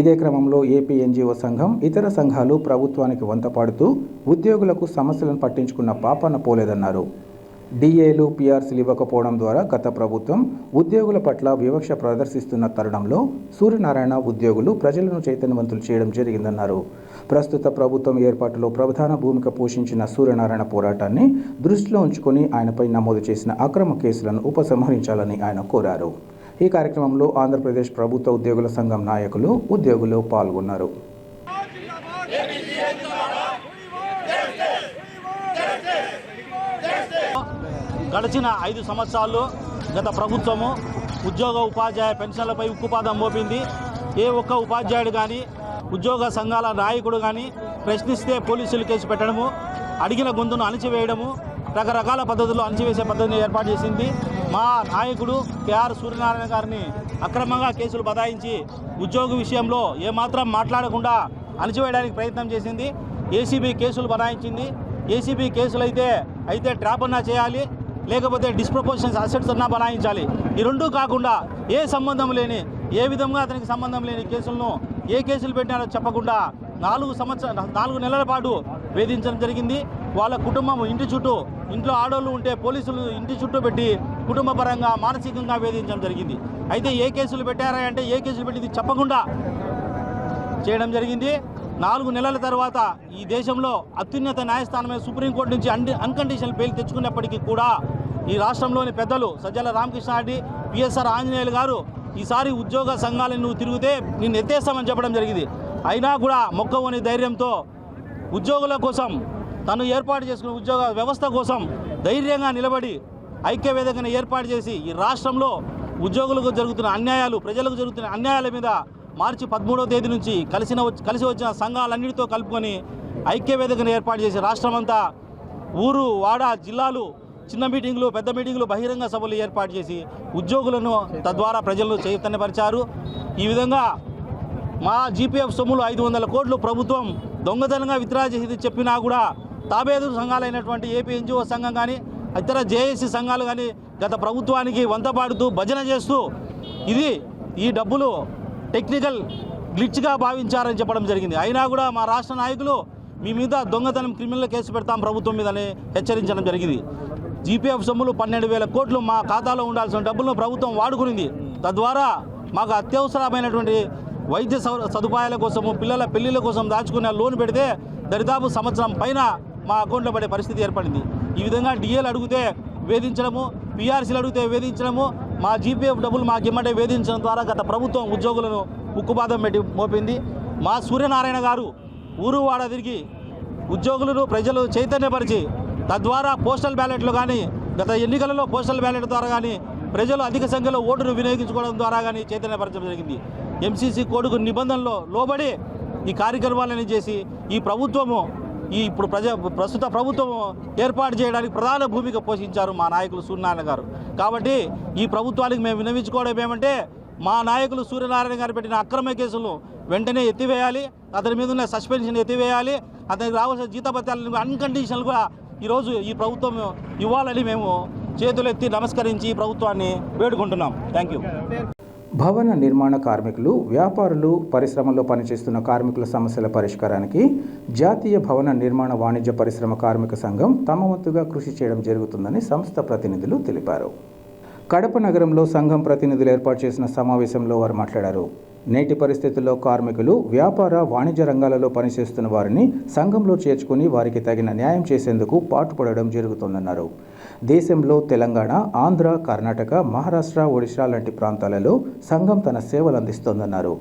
S1: ఇదే క్రమంలో ఏపీ ఎన్జీఓ సంఘం, ఇతర సంఘాలు ప్రభుత్వానికి వంతపాడుతూ ఉద్యోగులకు సమస్యలను పట్టించుకున్న పాపాన పోలేదన్నారు. డిఏలు, పిఆర్సీలు ఇవ్వకపోవడం ద్వారా గత ప్రభుత్వం ఉద్యోగుల పట్ల వివక్ష ప్రదర్శిస్తున్న తరుణంలో సూర్యనారాయణ ఉద్యోగులు ప్రజలను చైతన్యవంతులు చేయడం జరిగిందన్నారు. ప్రస్తుత ప్రభుత్వం ఏర్పాటులో ప్రధాన భూమిక పోషించిన సూర్యనారాయణ పోరాటాన్ని దృష్టిలో ఉంచుకొని ఆయనపై నమోదు చేసిన అక్రమ కేసులను ఉపసంహరించాలని ఆయన కోరారు. ఈ కార్యక్రమంలో ఆంధ్రప్రదేశ్ ప్రభుత్వ ఉద్యోగుల సంఘం నాయకులు, ఉద్యోగులు పాల్గొన్నారు.
S4: గడిచిన 5 సంవత్సరాల్లో గత ప్రభుత్వము ఉద్యోగ ఉపాధ్యాయ పెన్షన్లపై ఉక్కుపాదం మోపింది. ఏ ఒక్క ఉపాధ్యాయుడు కానీ, ఉద్యోగ సంఘాల నాయకుడు కానీ ప్రశ్నిస్తే పోలీసులు కేసు పెట్టడము, అడిగిన గొంతును అణచివేయడము, రకరకాల పద్ధతుల్లో అణచివేసే పద్ధతిని ఏర్పాటు చేసింది. మా నాయకుడు కేఆర్ సూర్యనారాయణ గారిని అక్రమంగా కేసులు బదాయించి ఉద్యోగ విషయంలో ఏమాత్రం మాట్లాడకుండా అణచివేయడానికి ప్రయత్నం చేసింది. ఏసీబీ కేసులు బనాయించింది. ఏసీబీ కేసులు అయితే ట్రాప్ అన్నా చేయాలి, లేకపోతే డిస్ప్రపోర్షన్స్ అసెట్స్ అన్నా బనాయించాలి. ఈ రెండూ కాకుండా ఏ సంబంధం లేని, ఏ విధంగా అతనికి సంబంధం లేని కేసులను ఏ కేసులు పెట్టినారో చెప్పకుండా 4 నెలల పాటు వేధించడం జరిగింది. వాళ్ళ కుటుంబం ఇంట్లో ఆడోళ్ళు ఉంటే పోలీసులు ఇంటి చుట్టూ పెట్టి కుటుంబ పరంగా మానసికంగా వేధించడం జరిగింది. అయితే ఏ కేసులు పెట్టారా అంటే ఏ కేసులు పెట్టింది చెప్పకుండా చేయడం జరిగింది. 4 నెలల తర్వాత ఈ దేశంలో అత్యున్నత న్యాయస్థానమైన సుప్రీంకోర్టు నుంచి అన్కండిషనల్ బెయిల్ తెచ్చుకున్నప్పటికీ కూడా ఈ రాష్ట్రంలోని పెద్దలు సజ్జల రామకృష్ణారెడ్డి, పిఎస్ఆర్ ఆంజనేయులు గారు ఈసారి ఉద్యోగ సంఘాలను నువ్వు తిరిగితే నిన్ను ఎత్తేస్తామని చెప్పడం జరిగింది. అయినా కూడా మొక్కవని ధైర్యంతో ఉద్యోగుల కోసం, తను ఏర్పాటు చేసుకున్న ఉద్యోగ వ్యవస్థ కోసం ధైర్యంగా నిలబడి ఐక్య వేదికను ఏర్పాటు చేసి ఈ రాష్ట్రంలో ఉద్యోగులకు జరుగుతున్న అన్యాయాలు, ప్రజలకు జరుగుతున్న అన్యాయాల మీద మార్చి 13వ తేదీ నుంచి కలిసి వచ్చిన సంఘాలన్నిటితో కలుపుకొని ఐక్య వేదికను ఏర్పాటు చేసి రాష్ట్రమంతా ఊరు, వాడ, జిల్లాలు చిన్న మీటింగులు, పెద్ద మీటింగులు, బహిరంగ సభలు ఏర్పాటు చేసి ఉద్యోగులను తద్వారా ప్రజలను చైతన్యపరిచారు. ఈ విధంగా మా జీపీఎఫ్ సొమ్ములు 500 కోట్లు ప్రభుత్వం దొంగతనంగా విత్డ్రా చేసి చెప్పినా కూడా తాబేదు సంఘాలైనటువంటి ఏపీ ఎన్జీఓ సంఘం కానీ, ఇతర జేఏసీ సంఘాలు కానీ గత ప్రభుత్వానికి వంతపాడుతూ భజన చేస్తూ ఈ డబ్బులు టెక్నికల్ గ్లిచ్గా భావించారని చెప్పడం జరిగింది. అయినా కూడా మా రాష్ట్ర నాయకులు మీ మీద దొంగతనం క్రిమినల్ కేసు పెడతాం ప్రభుత్వం మీదని హెచ్చరించడం జరిగింది. జీపీఎఫ్ సొమ్ములు 12,000 కోట్లు మా ఖాతాలో ఉండాల్సిన డబ్బులను ప్రభుత్వం వాడుకునింది. తద్వారా మాకు అత్యవసరమైనటువంటి వైద్య సదుపాయాల కోసము, పిల్లల పెళ్లిళ్ళ కోసం దాచుకునే లోన్ పెడితే దరిదాపు సంవత్సరం పైన మా అకౌంట్లో పడే పరిస్థితి ఏర్పడింది. ఈ విధంగా డిఏలు అడిగితే వేధించడము, పిఆర్సీలు అడిగితే వేధించడము, మా జీపీఎఫ్ డబ్బులు మాకిమ్మంటే వేధించడం ద్వారా గత ప్రభుత్వం ఉద్యోగులను ఉక్కుపాదం పెట్టి మోపింది. మా సూర్యనారాయణ గారు ఊరు వాడ తిరిగి ఉద్యోగులను ప్రజలు చైతన్యపరిచి తద్వారా పోస్టల్ బ్యాలెట్లు కానీ, గత ఎన్నికలలో పోస్టల్ బ్యాలెట్ ద్వారా కానీ ప్రజలు అధిక సంఖ్యలో ఓటును వినియోగించుకోవడం ద్వారా కానీ చైతన్యపరచడం జరిగింది. ఎంసీసీ కోడ్కు నిబంధనలో లోబడి ఈ కార్యక్రమాలను చేసి ఈ ప్రభుత్వము ఇప్పుడు ప్రస్తుత ప్రభుత్వం ఏర్పాటు చేయడానికి ప్రధాన భూమిక పోషించారు మా నాయకులు సూర్యనారాయణ గారు. కాబట్టి ఈ ప్రభుత్వానికి మేము విన్నవించుకోవడం ఏమంటే, మా నాయకులు సూర్యనారాయణ గారు పెట్టిన అక్రమ కేసులను వెంటనే ఎత్తివేయాలి, అతని మీద ఉన్న సస్పెన్షన్ ఎత్తివేయాలి, అతనికి రావాల్సిన జీతభత్యాలను అన్కండిషనల్గా ఈరోజు ఈ ప్రభుత్వం ఇవ్వాలని మేము చేతులెత్తి నమస్కరించి ఈ ప్రభుత్వాన్ని వేడుకుంటున్నాం. Thank you.
S1: భవన నిర్మాణ కార్మికులు, వ్యాపారులు, పరిశ్రమల్లో పనిచేస్తున్న కార్మికుల సమస్యల పరిష్కారానికి జాతీయ భవన నిర్మాణ వాణిజ్య పరిశ్రమ కార్మిక సంఘం తమ వంతుగా కృషి చేయడం జరుగుతుందని సంస్థ ప్రతినిధులు తెలిపారు. కడప నగరంలో సంఘం ప్రతినిధులు ఏర్పాటు చేసిన సమావేశంలో వారు మాట్లాడారు. నేటి పరిస్థితుల్లో కార్మికులు వ్యాపార, వాణిజ్య రంగాలలో పనిచేస్తున్న వారిని సంఘంలో చేర్చుకుని వారికి తగిన న్యాయం చేసేందుకు పాటుపడడం జరుగుతుందన్నారు. దేశంలో తెలంగాణ, ఆంధ్ర, కర్ణాటక, మహారాష్ట్ర, ఒడిశా లాంటి ప్రాంతాలలో సంఘం తన సేవలు అందిస్తోందన్నారు.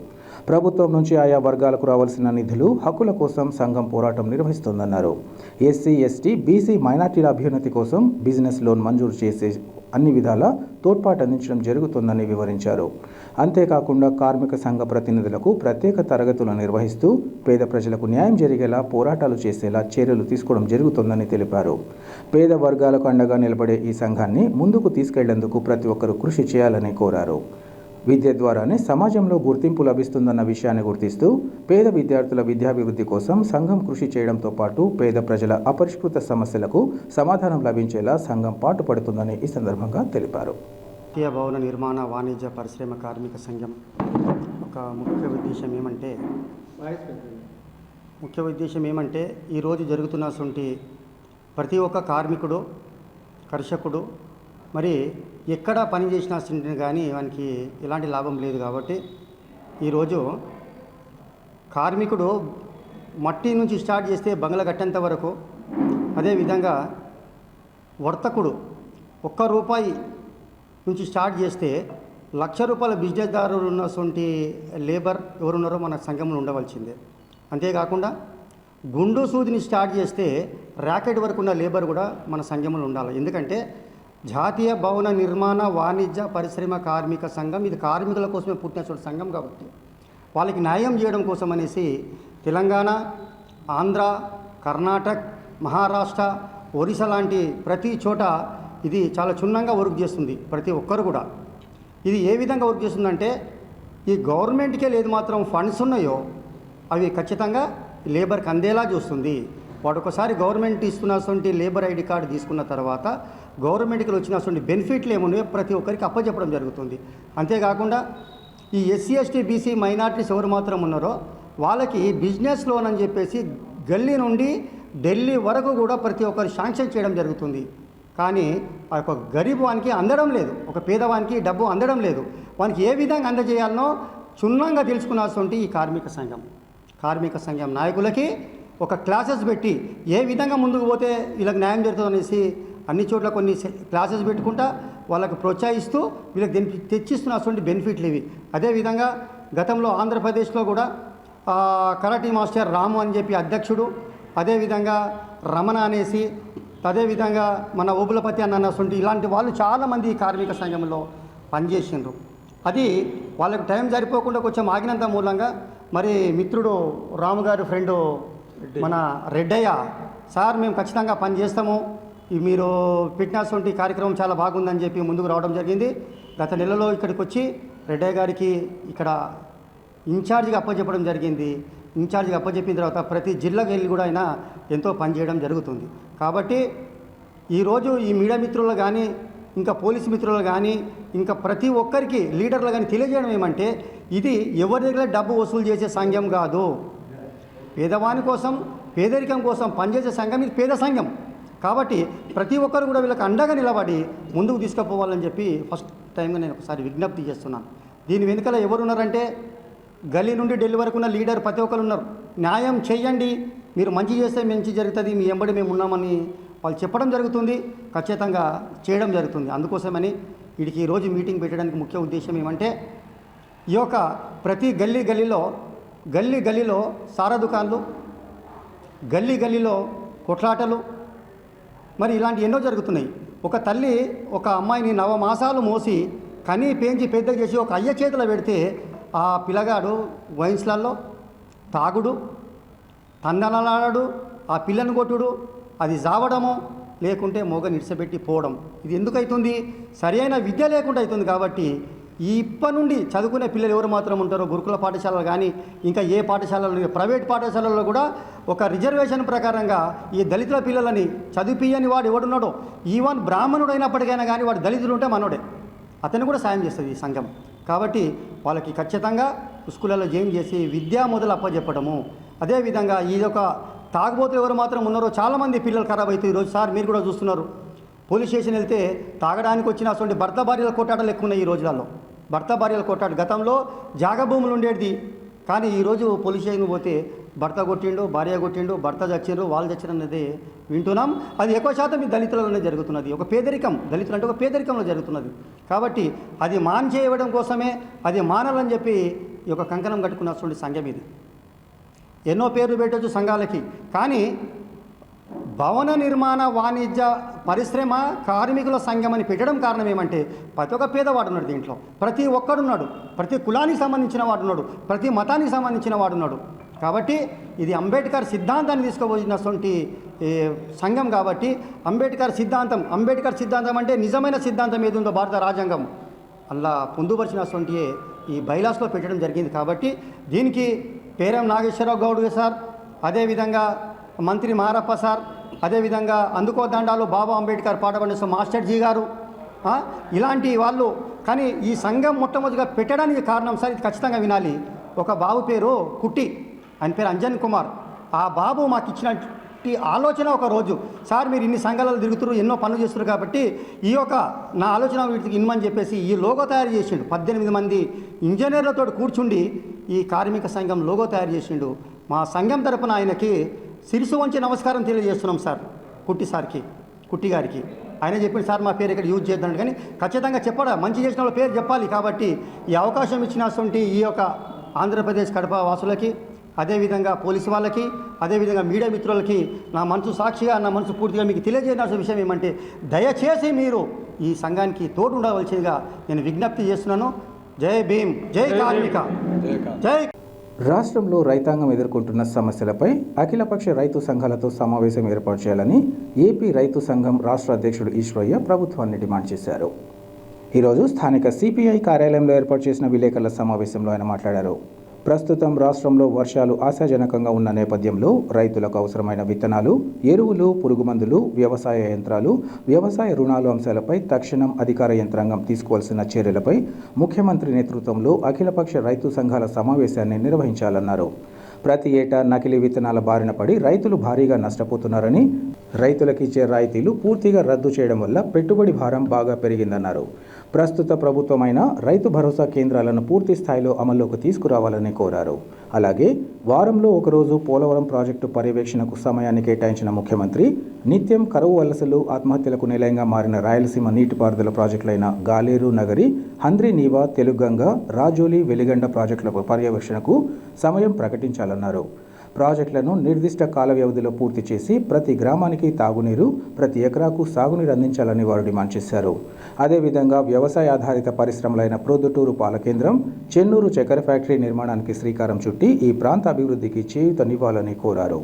S1: ప్రభుత్వం నుంచి ఆయా వర్గాలకు రావాల్సిన నిధులు, హక్కుల కోసం సంఘం పోరాటం నిర్వహిస్తోందన్నారు. ఎస్సీ, ఎస్టీ, బీసీ, మైనార్టీల అభ్యున్నతి కోసం బిజినెస్ లోన్ మంజూరు చేసే అన్ని విధాల తోడ్పాటు అందించడం జరుగుతుందని వివరించారు. అంతేకాకుండా కార్మిక సంఘ ప్రతినిధులకు ప్రత్యేక తరగతులు నిర్వహిస్తూ పేద ప్రజలకు న్యాయం జరిగేలా పోరాటాలు చేసేలా చర్యలు తీసుకోవడం జరుగుతుందని తెలిపారు. పేద వర్గాలకు అండగా నిలబడే ఈ సంఘాన్ని ముందుకు తీసుకెళ్లేందుకు ప్రతి ఒక్కరూ కృషి చేయాలని కోరారు. విద్య ద్వారానే సమాజంలో గుర్తింపు లభిస్తుందన్న విషయాన్ని గుర్తిస్తూ పేద విద్యార్థుల విద్యాభివృద్ధి కోసం సంఘం కృషి చేయడంతో పాటు పేద ప్రజల అపరిష్కృత సమస్యలకు సమాధానం లభించేలా సంఘం పాటుపడుతుందని ఈ సందర్భంగా తెలిపారు.
S5: జాతీయ భవన నిర్మాణ వాణిజ్య పరిశ్రమ కార్మిక సంఘం ఒక ముఖ్య ఉద్దేశం ఏమంటే ఈరోజు జరుగుతున్నటువంటి ప్రతి ఒక్క కార్మికుడు, కర్షకుడు మరి ఎక్కడ పని చేసినా కానీ వానికి ఎలాంటి లాభం లేదు. కాబట్టి ఈరోజు కార్మికుడు మట్టి నుంచి స్టార్ట్ చేస్తే బంగ్లా కట్టేంత వరకు, అదేవిధంగా వర్తకుడు ₹1 నుంచి స్టార్ట్ చేస్తే ₹1,00,000 బిజినెస్దారులు ఉన్నటువంటి లేబర్ ఎవరున్నారో మన సంఘంలో ఉండవలసిందే. అంతేకాకుండా గుండు సూదిని స్టార్ట్ చేస్తే ర్యాకెట్ వరకు ఉన్న లేబర్ కూడా మన సంఘంలో ఉండాలి. ఎందుకంటే జాతీయ భవన నిర్మాణ వాణిజ్య పరిశ్రమ కార్మిక సంఘం ఇది కార్మికుల కోసమే పుట్టిన సంఘం. కాబట్టి వాళ్ళకి న్యాయం చేయడం కోసం అనేసి తెలంగాణ, ఆంధ్ర, కర్ణాటక, మహారాష్ట్ర, ఒరిస్సా లాంటి ప్రతి చోట ఇది చాలా క్షుణ్ణంగా వర్క్ చేస్తుంది. ప్రతి ఒక్కరు కూడా ఇది ఏ విధంగా వర్క్ చేస్తుందంటే, ఈ గవర్నమెంట్కే లేదు మాత్రం ఫండ్స్ ఉన్నాయో అవి ఖచ్చితంగా లేబర్కి అందేలా చూస్తుంది. వాడు ఒకసారి గవర్నమెంట్ ఇస్తున్నటువంటి లేబర్ ఐడి కార్డు తీసుకున్న తర్వాత గవర్నమెంట్కి వచ్చినటువంటి బెనిఫిట్లు ఏమున్నాయో ప్రతి ఒక్కరికి అప్పచెప్పడం జరుగుతుంది. అంతేకాకుండా ఈ ఎస్సీ, ఎస్టీ, బీసీ, మైనార్టీస్ ఎవరు మాత్రం ఉన్నారో వాళ్ళకి బిజినెస్ లోన్ అని చెప్పేసి గల్లీ నుండి ఢిల్లీ వరకు కూడా ప్రతి ఒక్కరు శాంక్షన్ చేయడం జరుగుతుంది. కానీ ఆ యొక్క గరీబ్ వానికి అందడం లేదు, ఒక పేదవానికి డబ్బు అందడం లేదు. వానికి ఏ విధంగా అందజేయాలనో క్షుణ్ణంగా తెలుసుకున్నటువంటి ఈ కార్మిక సంఘం నాయకులకి ఒక క్లాసెస్ పెట్టి ఏ విధంగా ముందుకు పోతే వీళ్ళకి న్యాయం జరుగుతుంది అనేసి అన్ని చోట్ల కొన్ని క్లాసెస్ పెట్టుకుంటా వాళ్ళకు ప్రోత్సహిస్తూ వీళ్ళకి తెచ్చిస్తున్నటువంటి బెనిఫిట్లు ఇవి. అదేవిధంగా గతంలో ఆంధ్రప్రదేశ్లో కూడా కరాటీ మాస్టర్ రాము అని చెప్పి అధ్యక్షుడు, అదేవిధంగా రమణ అనేసి, అదేవిధంగా మన ఓబులపతి అన్నటువంటి ఇలాంటి వాళ్ళు చాలామంది కార్మిక సంఘంలో పనిచేసిండ్రు. అది వాళ్ళకు టైం సరిపోకుండా కొంచెం ఆగినంత మూలంగా మరి మిత్రుడు రాము గారి ఫ్రెండు మన రెడ్డయ్య సార్ మేము ఖచ్చితంగా పని చేస్తాము, మీరు పెట్టినటువంటి కార్యక్రమం చాలా బాగుందని చెప్పి ముందుకు రావడం జరిగింది. గత నెలలో ఇక్కడికి వచ్చి రెడ్డయ్య గారికి ఇక్కడ ఇన్ఛార్జిగా అప్పచెప్పడం జరిగింది. ఇన్ఛార్జిగా అప్పచెప్పిన తర్వాత ప్రతి జిల్లాకు వెళ్ళి కూడా ఆయన ఎంతో పనిచేయడం జరుగుతుంది. కాబట్టి ఈరోజు ఈ మీడియా మిత్రులు కానీ, ఇంకా పోలీసు మిత్రులు కానీ, ఇంకా ప్రతి ఒక్కరికి లీడర్లు కానీ తెలియజేయడం ఏమంటే, ఇది ఎవరి దగ్గర డబ్బు వసూలు చేసే సంఘం కాదు. పేదవాని కోసం, పేదరికం కోసం పనిచేసే సంఘం ఇది, పేద సంఘం. కాబట్టి ప్రతి ఒక్కరు కూడా వీళ్ళకి అండగా నిలబడి ముందుకు తీసుకుపోవాలని చెప్పి ఫస్ట్ టైంగా నేను ఒకసారి విజ్ఞప్తి చేస్తున్నాను. దీని వెనుకల ఎవరున్నారంటే గల్లీ నుండి ఢిల్లీ వరకు ఉన్న లీడర్ ప్రతి ఒక్కరు ఉన్నారు. న్యాయం చేయండి, మీరు మంచి చేస్తే మంచి జరుగుతుంది, మీ ఎంబడి మేము ఉన్నామని వాళ్ళు చెప్పడం జరుగుతుంది, ఖచ్చితంగా చేయడం జరుగుతుంది. అందుకోసమని వీడికి ఈరోజు మీటింగ్ పెట్టడానికి ముఖ్య ఉద్దేశం ఏమంటే ఈ యొక్క ప్రతి గల్లీలో సారా దుకాన్లు, గల్లీలో కొట్లాటలు, మరి ఇలాంటి ఎన్నో జరుగుతున్నాయి. ఒక తల్లి ఒక అమ్మాయిని 9 మాసాలు మోసి కనీ పెంచి పెద్ద చేసి ఒక అయ్య చేతిలో పెడితే ఆ పిల్లగాడు వైన్స్లలో తాగుడు, తందనలాడు, ఆ పిల్లను కొట్టుడు, అది జావడము, లేకుంటే మొగ నిడిసబెట్టి పోవడం. ఇది ఎందుకు అవుతుంది? సరి అయిన విద్య లేకుండా అవుతుంది. కాబట్టి ఇప్పటి నుండి చదువుకునే పిల్లలు ఎవరు మాత్రం ఉంటారో గురుకుల పాఠశాలలు కానీ ఇంకా ఏ పాఠశాలలో ప్రైవేట్ పాఠశాలల్లో కూడా ఒక రిజర్వేషన్ ప్రకారంగా ఈ దళితుల పిల్లలని చదివిపియని వాడు ఎవడున్నాడో, ఈవెన్ బ్రాహ్మణుడు అయినప్పటికైనా కానీ వాడు దళితులు ఉంటే మనోడే, అతను కూడా సాయం చేస్తుంది ఈ సంఘం. కాబట్టి వాళ్ళకి ఖచ్చితంగా స్కూళ్ళలో జాయిన్ చేసి విద్యా మొదలు అప్పచెప్పడము. అదేవిధంగా ఈ యొక్క తాగుబోతులు ఎవరు మాత్రం ఉన్నారో చాలామంది పిల్లలు ఖరాబ్ అవుతాయి. ఈరోజు సార్ మీరు కూడా చూస్తున్నారు, పోలీస్ స్టేషన్ వెళ్తే తాగడానికి వచ్చిన అటువంటి భర్త భార్యల కొట్టాటలు ఎక్కువ ఉన్నాయి ఈ రోజులలో. భర్త భార్యల కొట్టాడు గతంలో జాగ భూములు ఉండేది, కానీ ఈరోజు పోలీస్ స్టేషన్కి పోతే భర్త కొట్టిండు, భార్య కొట్టిండు, భర్త చచ్చిండ్రు, వాళ్ళు చచ్చిన అనేది వింటున్నాం. అది ఎక్కువ శాతం ఈ దళితులలోనే జరుగుతున్నది. ఒక పేదరికం, దళితులు అంటే ఒక పేదరికంలో జరుగుతున్నది. కాబట్టి అది చేయడం కోసమే అది మానాలని చెప్పి ఈ యొక్క కంకణం కట్టుకున్నటువంటి సంఘం ఇది. ఎన్నో పేర్లు పెట్టవచ్చు సంఘాలకి, కానీ భవన నిర్మాణ వాణిజ్య పరిశ్రమ కార్మికుల సంఘం అని పెట్టడం కారణం ఏమంటే ప్రతి ఒక్క పేదవాడు ఉన్నాడు దీంట్లో, ప్రతి ఒక్కడున్నాడు, ప్రతి కులానికి సంబంధించిన వాడున్నాడు, ప్రతి మతానికి సంబంధించిన వాడున్నాడు. కాబట్టి ఇది అంబేద్కర్ సిద్ధాంతాన్ని తీసుకుపోయినటువంటి సంఘం. కాబట్టి అంబేద్కర్ సిద్ధాంతం అంటే నిజమైన సిద్ధాంతం ఏది ఉందో భారత రాజ్యాంగం అలా పొందుపరిచినటువంటి ఈ బైలాస్లో పెట్టడం జరిగింది. కాబట్టి దీనికి పేరం నాగేశ్వరరావు గౌడ్ సార్, అదేవిధంగా మంత్రి మారప్ప సార్, అదేవిధంగా అందుకో దండాలు బాబా అంబేద్కర్ పాటబండి మాస్టర్ జీ గారు, ఇలాంటి వాళ్ళు. కానీ ఈ సంఘం మొట్టమొదటిగా పెట్టడానికి కారణం సార్, ఇది ఖచ్చితంగా వినాలి. ఒక బాబు పేరు కుట్టి, ఆయన పేరు అంజన్ కుమార్. ఆ బాబు మాకు ఇచ్చినటువంటి ఆలోచన ఒక రోజు, సార్ మీరు ఇన్ని సంఘాలలో తిరుగుతున్నారు, ఎన్నో పనులు చేస్తున్నారు, కాబట్టి ఈ యొక్క నా ఆలోచన వీటికి ఇన్మని చెప్పేసి ఈ లోగో తయారు చేసిండు. 18 మంది ఇంజనీర్లతో కూర్చుండి ఈ కార్మిక సంఘం లోగో తయారు చేసిండు. మా సంఘం తరపున ఆయనకి శిరసు వంచి నమస్కారం తెలియజేస్తున్నాం సార్, కుట్టి గారికి. ఆయన చెప్పింది సార్ మా పేరు ఇక్కడ యూజ్ చేద్దాం, కానీ ఖచ్చితంగా చెప్పడా, మంచి చేసిన వాళ్ళ పేరు చెప్పాలి. కాబట్టి ఈ అవకాశం ఇచ్చినటువంటి ఈ యొక్క ఆంధ్రప్రదేశ్ కడప వాసులకి, అదేవిధంగా పోలీసు వాళ్ళకి, అదేవిధంగా మీడియా మిత్రులకి నా మనసు సాక్షిగా, నా మనసు పూర్తిగా మీకు తెలియజేయాల్సిన విషయం ఏమంటే దయచేసి మీరు ఈ సంఘానికి తోడు ఉండవలసిందిగా నేను విజ్ఞప్తి చేస్తున్నాను. జై భీమ్, జై కార్మిక, జై.
S1: రాష్ట్రంలో రైతాంగం ఎదుర్కొంటున్న సమస్యలపై అఖిలపక్ష రైతు సంఘాలతో సమావేశం ఏర్పాటు చేయాలని ఏపీ రైతు సంఘం రాష్ట్ర అధ్యక్షుడు ఈశ్వరయ్య ప్రభుత్వాన్ని డిమాండ్ చేశారు. ఈరోజు స్థానిక సిపిఐ కార్యాలయంలో ఏర్పాటు చేసిన విలేకరుల సమావేశంలో ఆయన మాట్లాడారు. ప్రస్తుతం రాష్ట్రంలో వర్షాలు ఆశాజనకంగా ఉన్న నేపథ్యంలో రైతులకు అవసరమైన విత్తనాలు, ఎరువులు, పురుగుమందులు, వ్యవసాయ యంత్రాలు, వ్యవసాయ రుణాలు అంశాలపై తక్షణం అధికార యంత్రాంగం తీసుకోవాల్సిన చర్యలపై ముఖ్యమంత్రి నేతృత్వంలో అఖిలపక్ష రైతు సంఘాల సమావేశాన్ని నిర్వహించాలన్నారు. ప్రతి ఏటా నకిలీ విత్తనాల బారిన పడి రైతులు భారీగా నష్టపోతున్నారని, రైతులకు ఇచ్చే రాయితీలు పూర్తిగా రద్దు చేయడం వల్ల పెట్టుబడి భారం బాగా పెరిగిందన్నారు. ప్రస్తుత ప్రభుత్వమైన రైతు భరోసా కేంద్రాలను పూర్తి స్థాయిలో అమల్లోకి తీసుకురావాలని కోరారు. అలాగే వారంలో ఒకరోజు పోలవరం ప్రాజెక్టు పర్యవేక్షణకు సమయాన్ని కేటాయించిన ముఖ్యమంత్రి నిత్యం కరువు వలసలు, ఆత్మహత్యలకు నిలయంగా మారిన రాయలసీమ నీటిపారుదల ప్రాజెక్టులైన గాలేరు నగరి, హంద్రీ నీవా, తెలుగంగ, రాజోలి, వెలిగండ ప్రాజెక్టుల పర్యవేక్షణకు సమయం ప్రకటించాలన్నారు. ప్రాజెక్టులను నిర్దిష్ట కాల వ్యవధిలో పూర్తి చేసి ప్రతి గ్రామానికి తాగునీరు, ప్రతి ఎకరాకు సాగునీరు అందించాలని వారు డిమాండ్ చేశారు. అదేవిధంగా వ్యవసాయ ఆధారిత పరిశ్రమలైన ప్రొద్దుటూరు పాల కేంద్రం, చెన్నూరు చక్కెర ఫ్యాక్టరీ నిర్మాణానికి శ్రీకారం చుట్టి ఈ ప్రాంత అభివృద్ధికి చేయూతనివ్వాలని కోరారు.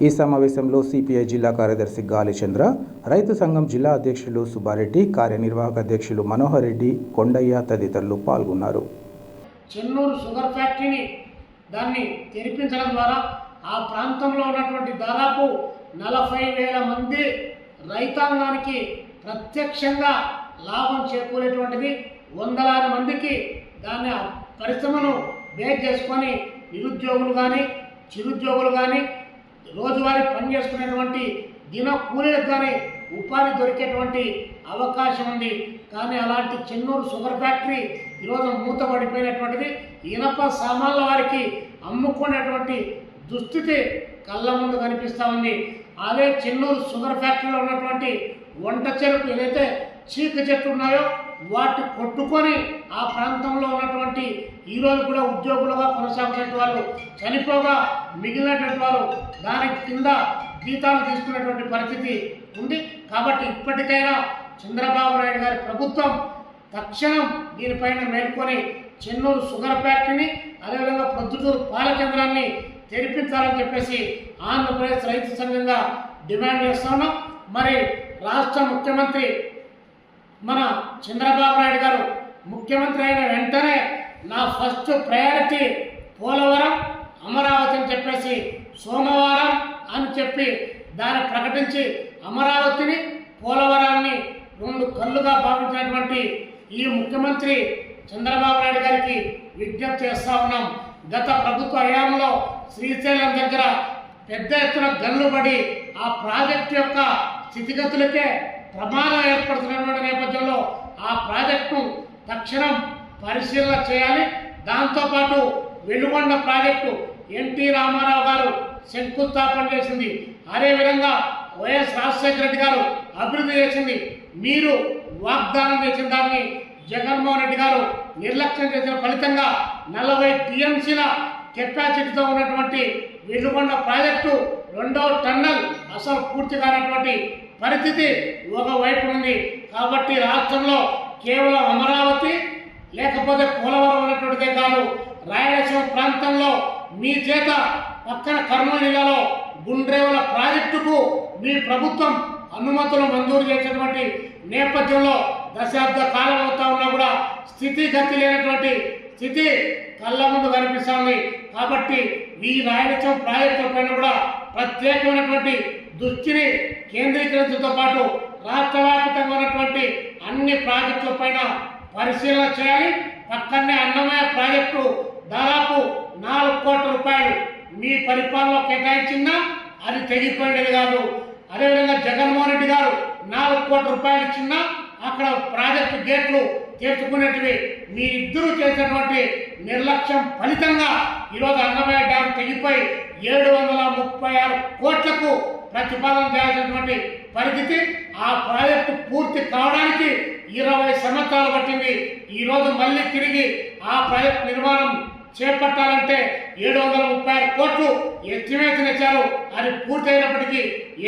S1: ఈ సమావేశంలో సిపిఐ జిల్లా కార్యదర్శి గాలిచంద్ర, రైతు సంఘం జిల్లా అధ్యక్షులు సుబ్బారెడ్డి, కార్యనిర్వాహక అధ్యక్షులు మనోహర్ రెడ్డి, కొండయ్య తదితరులు పాల్గొన్నారు.
S6: చెన్నూరు షుగర్ ఫ్యాక్టరీని దాన్ని తెరిపించడం ద్వారా ఆ ప్రాంతంలో ఉన్నటువంటి దాదాపు 40,000 మంది రైతాంగానికి ప్రత్యక్షంగా లాభం చేకూరేటువంటిది. వందలాది మందికి దాన్ని పరిశ్రమను బేస్ చేసుకొని నిరుద్యోగులు కానీ, చిరుద్యోగులు కానీ, రోజువారీ పని చేసుకునేటువంటి దిన కూలీలకు కానీ ఉపాధి దొరికేటువంటి అవకాశం ఉంది. కానీ అలాంటి చెన్నూరు షుగర్ ఫ్యాక్టరీ ఈరోజు మూతపడిపోయినటువంటిది. ఇనప సామాన్ల వారికి అమ్ముకునేటువంటి దుస్థితి కళ్ళ ముందు కనిపిస్తూ ఉంది. అదే చెన్నూరు షుగర్ ఫ్యాక్టరీలో ఉన్నటువంటి వంట చెరుకు ఏదైతే చీక చెట్లు ఉన్నాయో వాటి కొట్టుకొని ఆ ప్రాంతంలో ఉన్నటువంటి ఈరోజు కూడా ఉద్యోగులుగా కొనసాగుతున్న వాళ్ళు చనిపోగా మిగిలినటువంటి వారు దాని కింద జీతాలు తీసుకునేటువంటి పరిస్థితి ఉంది. కాబట్టి ఇప్పటికైనా చంద్రబాబు నాయుడు గారి ప్రభుత్వం తక్షణం దీనిపైన మేల్కొని చెన్నూరు షుగర్ ఫ్యాక్టరీని అదేవిధంగా ప్రొద్దుటూరు పాల కేంద్రాన్ని తెరిపించాలని చెప్పేసి ఆంధ్రప్రదేశ్ రైతు సంఘంగా డిమాండ్ చేస్తున్నాం. మరి రాష్ట్ర ముఖ్యమంత్రి మన చంద్రబాబు నాయుడు గారు ముఖ్యమంత్రి అయిన వెంటనే నా ఫస్ట్ ప్రయారిటీ పోలవరం అమరావతి అని చెప్పేసి సోమవారం అని చెప్పి దాన్ని ప్రకటించి అమరావతిని పోలవరాన్ని రెండు కళ్ళుగా భావించినటువంటి ఈ ముఖ్యమంత్రి చంద్రబాబు నాయుడు గారికి విజ్ఞప్తి చేస్తూ ఉన్నాం. గత ప్రభుత్వ హయాంలో శ్రీశైలం దగ్గర పెద్ద ఎత్తున గన్లు పడి ఆ ప్రాజెక్టు యొక్క స్థితిగతులకే ప్రమాదం ఏర్పడుతున్నటువంటి నేపథ్యంలో ఆ ప్రాజెక్టును తక్షణం పరిశీలన చేయాలి. దాంతోపాటు వెలుగొండ ప్రాజెక్టు ఎన్టీ రామారావు గారు శంకుస్థాపన చేసింది, అదేవిధంగా వైఎస్ రాజశేఖర రెడ్డి గారు అభివృద్ధి చేసింది. మీరు వాగ్దానం చేసిన దాన్ని జగన్మోహన్ రెడ్డి గారు నిర్లక్ష్యం చేసిన ఫలితంగా 40 టీఎంసీల కెపాసిటీతో ఉన్నటువంటి వెలుగొండ ప్రాజెక్టు రెండవ టన్నల్ అసలు పూర్తి కానటువంటి పరిస్థితి ఒకవైపు ఉంది. కాబట్టి రాష్ట్రంలో కేవలం అమరావతి లేకపోతే పోలవరం ఉన్నటువంటిదే కాదు, రాయలసీమ ప్రాంతంలో మీ చేత పక్కన కర్నూలు జిల్లాలో గుండ్రేవుల ప్రాజెక్టుకు మీ ప్రభుత్వం అనుమతులు మంజూరు చేసినటువంటి నేపథ్యంలో దశాబ్ద కాలం అవుతా ఉన్నా కూడా స్థితిగతి లేనటువంటి స్థితి కళ్ళ ముందు కనిపిస్తుంది. కాబట్టి ఈ రాయలసీమ ప్రాజెక్టుల పైన కూడా ప్రత్యేకమైనటువంటి దృష్టిని కేంద్రీకరించడంతో పాటు రాష్ట్ర వ్యాప్తంగా ఉన్నటువంటి అన్ని ప్రాజెక్టుల పైన పరిశీలన చేయాలి. పక్కనే అన్నమయ్య ప్రాజెక్టు దాదాపు 4 కోట్ల రూపాయలు మీ పరిపాలనలో కేటాయించినా అది తెగిపోయేది కాదు. అదేవిధంగా జగన్మోహన్ రెడ్డి గారు 4 కోట్ల రూపాయలు ఇచ్చినా అక్కడ ప్రాజెక్టు గేట్లు తెరుచుకునేటివి. మీరిద్దరూ చేసినటువంటి నిర్లక్ష్యం ఫలితంగా ఈరోజు అన్నమయ్య డ్యాం తెగిపోయి 736 కోట్లకు ప్రతిపాదన చేయాల్సినటువంటి పరిస్థితి. ఆ ప్రాజెక్టు పూర్తి కావడానికి 20 సంవత్సరాలు పట్టింది. ఈరోజు మళ్ళీ తిరిగి ఆ ప్రాజెక్టు నిర్మాణం చేపట్టాలంటే 736 కోట్లు ఎస్టిమేషన్ ఇచ్చారు. అది పూర్తయినప్పటికీ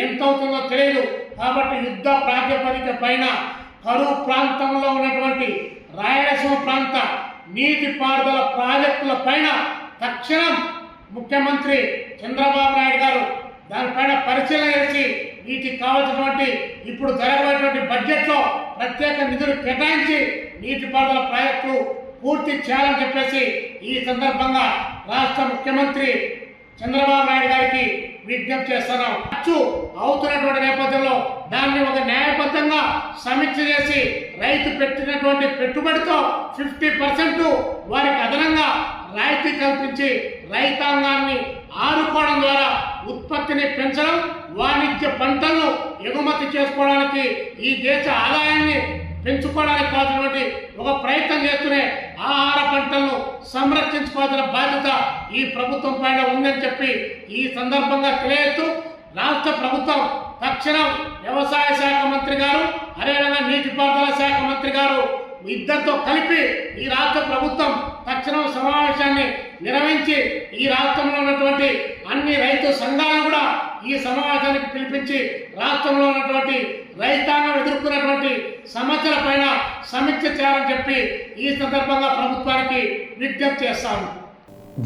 S6: ఎంత అవుతుందో తెలియదు. కాబట్టి యుద్ధ ప్రాతిపదిక పైన కరువు ప్రాంతంలో ఉన్నటువంటి రాయలసీమ ప్రాంత నీటిపారుదల ప్రాజెక్టుల పైన తక్షణం ముఖ్యమంత్రి చంద్రబాబు నాయుడు గారు దానిపైన పరిశీలన చేసి వీటికి కావాల్సినటువంటి ఇప్పుడు జరగబోయేటువంటి బడ్జెట్లో ప్రత్యేక నిధులు కేటాయించి నీటిపారుదల ప్రాజెక్టులు పూర్తి చేయాలని చెప్పేసి ఈ సందర్భంగా రాష్ట్ర ముఖ్యమంత్రి చంద్రబాబు నాయుడు గారికి విజ్ఞప్తి చేస్తున్నాం. ఖర్చు అవుతున్నటువంటి నేపథ్యంలో దాన్ని ఒక న్యాయబద్ధంగా సమీక్ష చేసి రైతు పెట్టినటువంటి పెట్టుబడితో 50% వారికి అదనంగా రాయితీ కల్పించి రైతాంగాన్ని ఆదుకోవడం ద్వారా ఉత్పత్తిని పెంచడం, వాణిజ్య పంటలను ఎగుమతి చేసుకోవడానికి ఈ దేశ ఆదాయాన్ని పెంచుకోవడానికి కావాల్సినటువంటి ఒక ప్రయత్నం చేస్తూనే ఆహార పంటలను సంరక్షించుకోవాల్సిన బాధ్యత ఈ ప్రభుత్వం పైన ఉందని చెప్పి ఈ సందర్భంగా తెలియజేస్తూ రాష్ట్ర ప్రభుత్వం తక్షణం వ్యవసాయ శాఖ మంత్రి గారు అదేవిధంగా నీటిపారుదల శాఖ మంత్రి గారు ఇద్దరితో కలిపి ఈ రాష్ట్ర ప్రభుత్వం తక్షణం సమావేశాన్ని నిర్వహించి ఈ రాష్ట్రంలో ఉన్నటువంటి అన్ని రైతు సంఘాలను కూడా ఈ సమావేశానికి పిలిపించి రాష్ట్రంలో ఉన్నటువంటి రైతాంగం ఎదుర్కొన్నటువంటి సమస్యల పైన సమీక్ష చేయాలని చెప్పి ఈ సందర్భంగా ప్రభుత్వానికి విజ్ఞప్తి చేస్తాను.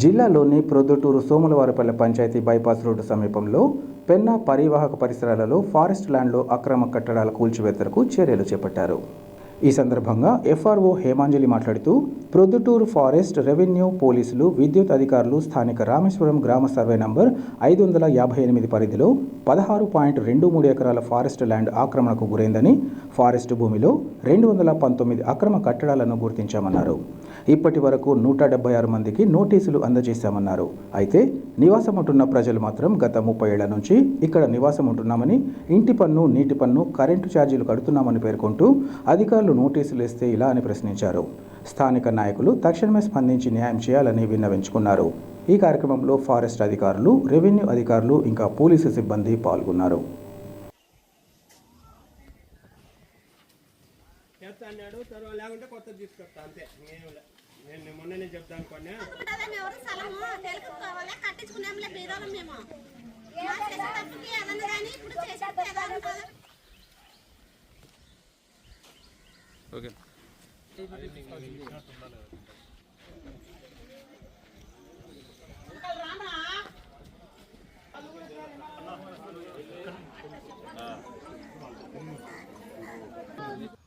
S1: జిల్లాలోని ప్రొద్దుటూరు సోములవారిపల్లె పంచాయతీ బైపాస్ రోడ్డు సమీపంలో పెన్నా పరివాహక పరిసరాలలో ఫారెస్ట్ ల్యాండ్లో అక్రమ కట్టడాల కూల్చివేతలకు చర్యలు చేపట్టారు. ఈ సందర్భంగా ఎఫ్ఆర్ఓ హేమాంజలి మాట్లాడుతూ ప్రొద్దుటూరు ఫారెస్ట్, రెవెన్యూ, పోలీసులు, విద్యుత్ అధికారులు స్థానిక రామేశ్వరం గ్రామ సర్వే నంబర్ 558 పరిధిలో 16.23 ఎకరాల ఫారెస్ట్ ల్యాండ్ ఆక్రమణకు గురైందని, ఫారెస్ట్ భూమిలో 219 అక్రమ కట్టడాలను గుర్తించామన్నారు. ఇప్పటి వరకు 176 మందికి నోటీసులు అందజేశామన్నారు. అయితే నివాసం ఉంటున్న ప్రజలు మాత్రం గత 30 ఏళ్ల నుంచి ఇక్కడ నివాసం ఉంటున్నామని, ఇంటి పన్ను, నీటి పన్ను, కరెంటు ఛార్జీలు కడుతున్నామని పేర్కొంటూ అధికారులు నోటీసులు ఇస్తే ఇలా అని ప్రశ్నించారు. స్థానిక నాయకులు తక్షణమే స్పందించి న్యాయం చేయాలని విన్నవించుకున్నారు. ఈ కార్యక్రమంలో ఫారెస్ట్ అధికారులు, రెవెన్యూ అధికారులు, ఇంకా పోలీసు సిబ్బంది పాల్గొన్నారు.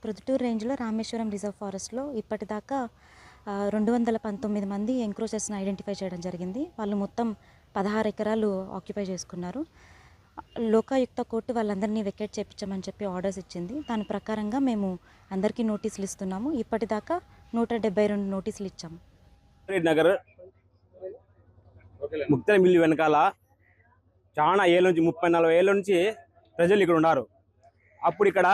S7: ప్రొద్దుటూరు రేంజ్లో రామేశ్వరం రిజర్వ్ ఫారెస్ట్లో ఇప్పటిదాకా 219 మంది ఎంక్రోచర్స్ని ఐడెంటిఫై చేయడం జరిగింది. వాళ్ళు మొత్తం 16 ఎకరాలు ఆక్యుపై చేసుకున్నారు. లోకాయుక్త కోర్టు వాళ్ళందరినీ వెకేట్ చేయించమని చెప్పి ఆర్డర్స్ ఇచ్చింది. దాని ప్రకారంగా మేము అందరికీ నోటీసులు ఇస్తున్నాము. ఇప్పటిదాకా 172 నోటీసులు ఇచ్చాము.
S8: నగర్ ముక్తల మిల్లు వెనకాల చాలా ఏళ్ళ నుంచి 30-40 ఏళ్ళ నుంచి ప్రజలు ఇక్కడ ఉన్నారు. అప్పుడు ఇక్కడ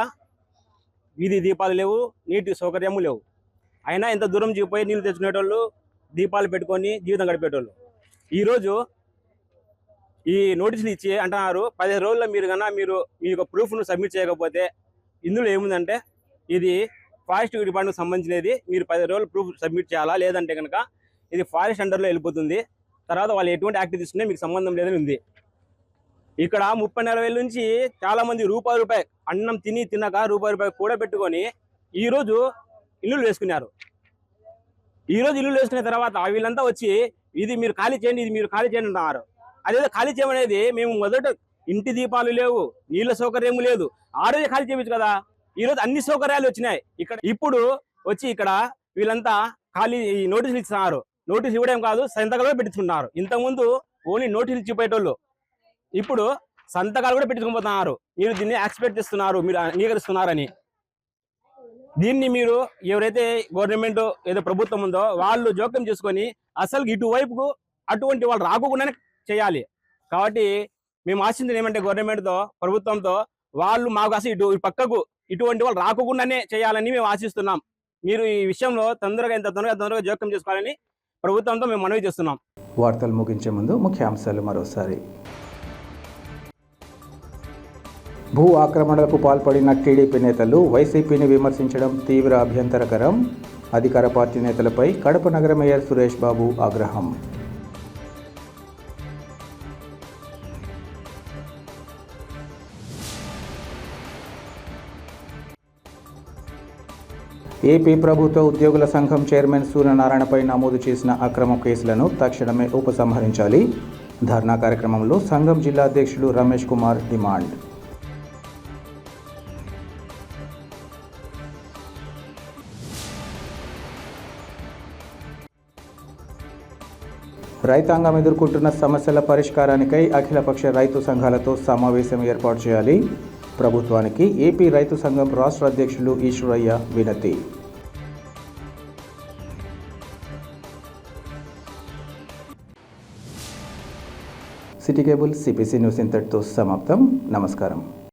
S8: వీధి దీపాలు లేవు, నీటి సౌకర్యము లేవు. అయినా ఎంత దూరం పోయి నీళ్ళు తెచ్చుకునేటోళ్ళు, దీపాలు పెట్టుకొని జీవితం గడిపేటోళ్ళు. ఈరోజు ఈ నోటీసులు ఇచ్చి అంటున్నారు 15 రోజుల్లో మీరు మీ యొక్క ప్రూఫ్ను సబ్మిట్ చేయకపోతే, ఇందులో ఏముందంటే ఇది ఫారెస్ట్ డిపార్ట్మెంట్కి సంబంధించినది, మీరు 15 రోజులు ప్రూఫ్ సబ్మిట్ చేయాలా, లేదంటే కనుక ఇది ఫారెస్ట్ అండర్లో వెళ్ళిపోతుంది, తర్వాత వాళ్ళు ఎటువంటి యాక్ట్ తీసుకునే మీకు సంబంధం లేదని ఉంది. ఇక్కడ 30-40 ఏళ్ళ నుంచి చాలా మంది రూపాయి అన్నం తినక రూపాయి కూడా పెట్టుకొని ఈరోజు ఇల్లులు వేసుకున్నారు. ఈరోజు ఇల్లులు వేసుకున్న తర్వాత వీళ్ళంతా వచ్చి ఇది మీరు ఖాళీ చేయండి, ఇది మీరు ఖాళీ చేయండి అంటున్నారు. అదేదో ఖాళీ చేయమనేది మేము మొదట ఇంటి దీపాలు లేవు, నీళ్ళ సౌకర్యం లేదు, ఆ రోజే ఖాళీ చేయవచ్చు కదా. ఈరోజు అన్ని సౌకర్యాలు వచ్చినాయి. ఇప్పుడు వచ్చి ఇక్కడ వీళ్ళంతా ఖాళీ నోటీసులు ఇస్తున్నారు. నోటీసు ఇవ్వడం కాదు, సంతకాలు పెట్టించుకున్నారు. ఇంతకుముందు ఓన్లీ నోటీసులు ఇచ్చిపోయేటోళ్ళు ఇప్పుడు సంతకాలు కూడా పెట్టుకుపోతున్నారు. మీరు దీన్ని యాక్సెప్ట్ చేస్తున్నారు, మీరు అంగీకరిస్తున్నారని. దీన్ని మీరు ఎవరైతే గవర్నమెంట్ ఏదో ప్రభుత్వం ఉందో వాళ్ళు జోక్యం చేసుకొని అసలు ఇటువైపుకు అటువంటి వాళ్ళు రాకుండానే చేయాలి. కాబట్టి మేము ఆశించింది ఏమంటే గవర్నమెంట్తో, ప్రభుత్వంతో వాళ్ళు మాకు అసలు ఇటు పక్కకు ఇటువంటి వాళ్ళు రాకుండానే చేయాలని మేము ఆశిస్తున్నాం. మీరు ఈ విషయంలో ఎంత తొందరగా జోక్యం చేసుకోవాలని ప్రభుత్వంతో మేము మనవి చేస్తున్నాం.
S1: వార్తలు ముగించే ముందు ముఖ్యాంశాలు మరోసారి. భూ ఆక్రమణలకు పాల్పడిన టీడీపీ నేతలు వైసీపీని విమర్శించడం తీవ్ర అభ్యంతరకరం. అధికార పార్టీ నేతలపై కడప నగర మేయర్ సురేష్ బాబు ఆగ్రహం. ఏపీ ప్రభుత్వ ఉద్యోగుల సంఘం చైర్మన్ సూర్యనారాయణపై నమోదు చేసిన అక్రమ కేసులను తక్షణమే ఉపసంహరించాలి. ధర్నా కార్యక్రమంలో సంఘం జిల్లా అధ్యక్షులు రమేష్ కుమార్ డిమాండ్. రైతాంగం ఎదుర్కొంటున్న సమస్యల పరిష్కారానికై అఖిలపక్ష రైతు సంఘాలతో సమావేశం ఏర్పాటు చేయాలి. ప్రభుత్వానికి ఏపీ రైతు సంఘం రాష్ట్ర అధ్యక్షులు ఈశ్వరయ్య వినతి. సిటీ కేబుల్ సిపిసి న్యూస్ ఇంతటితో సమాప్తం. నమస్కారం.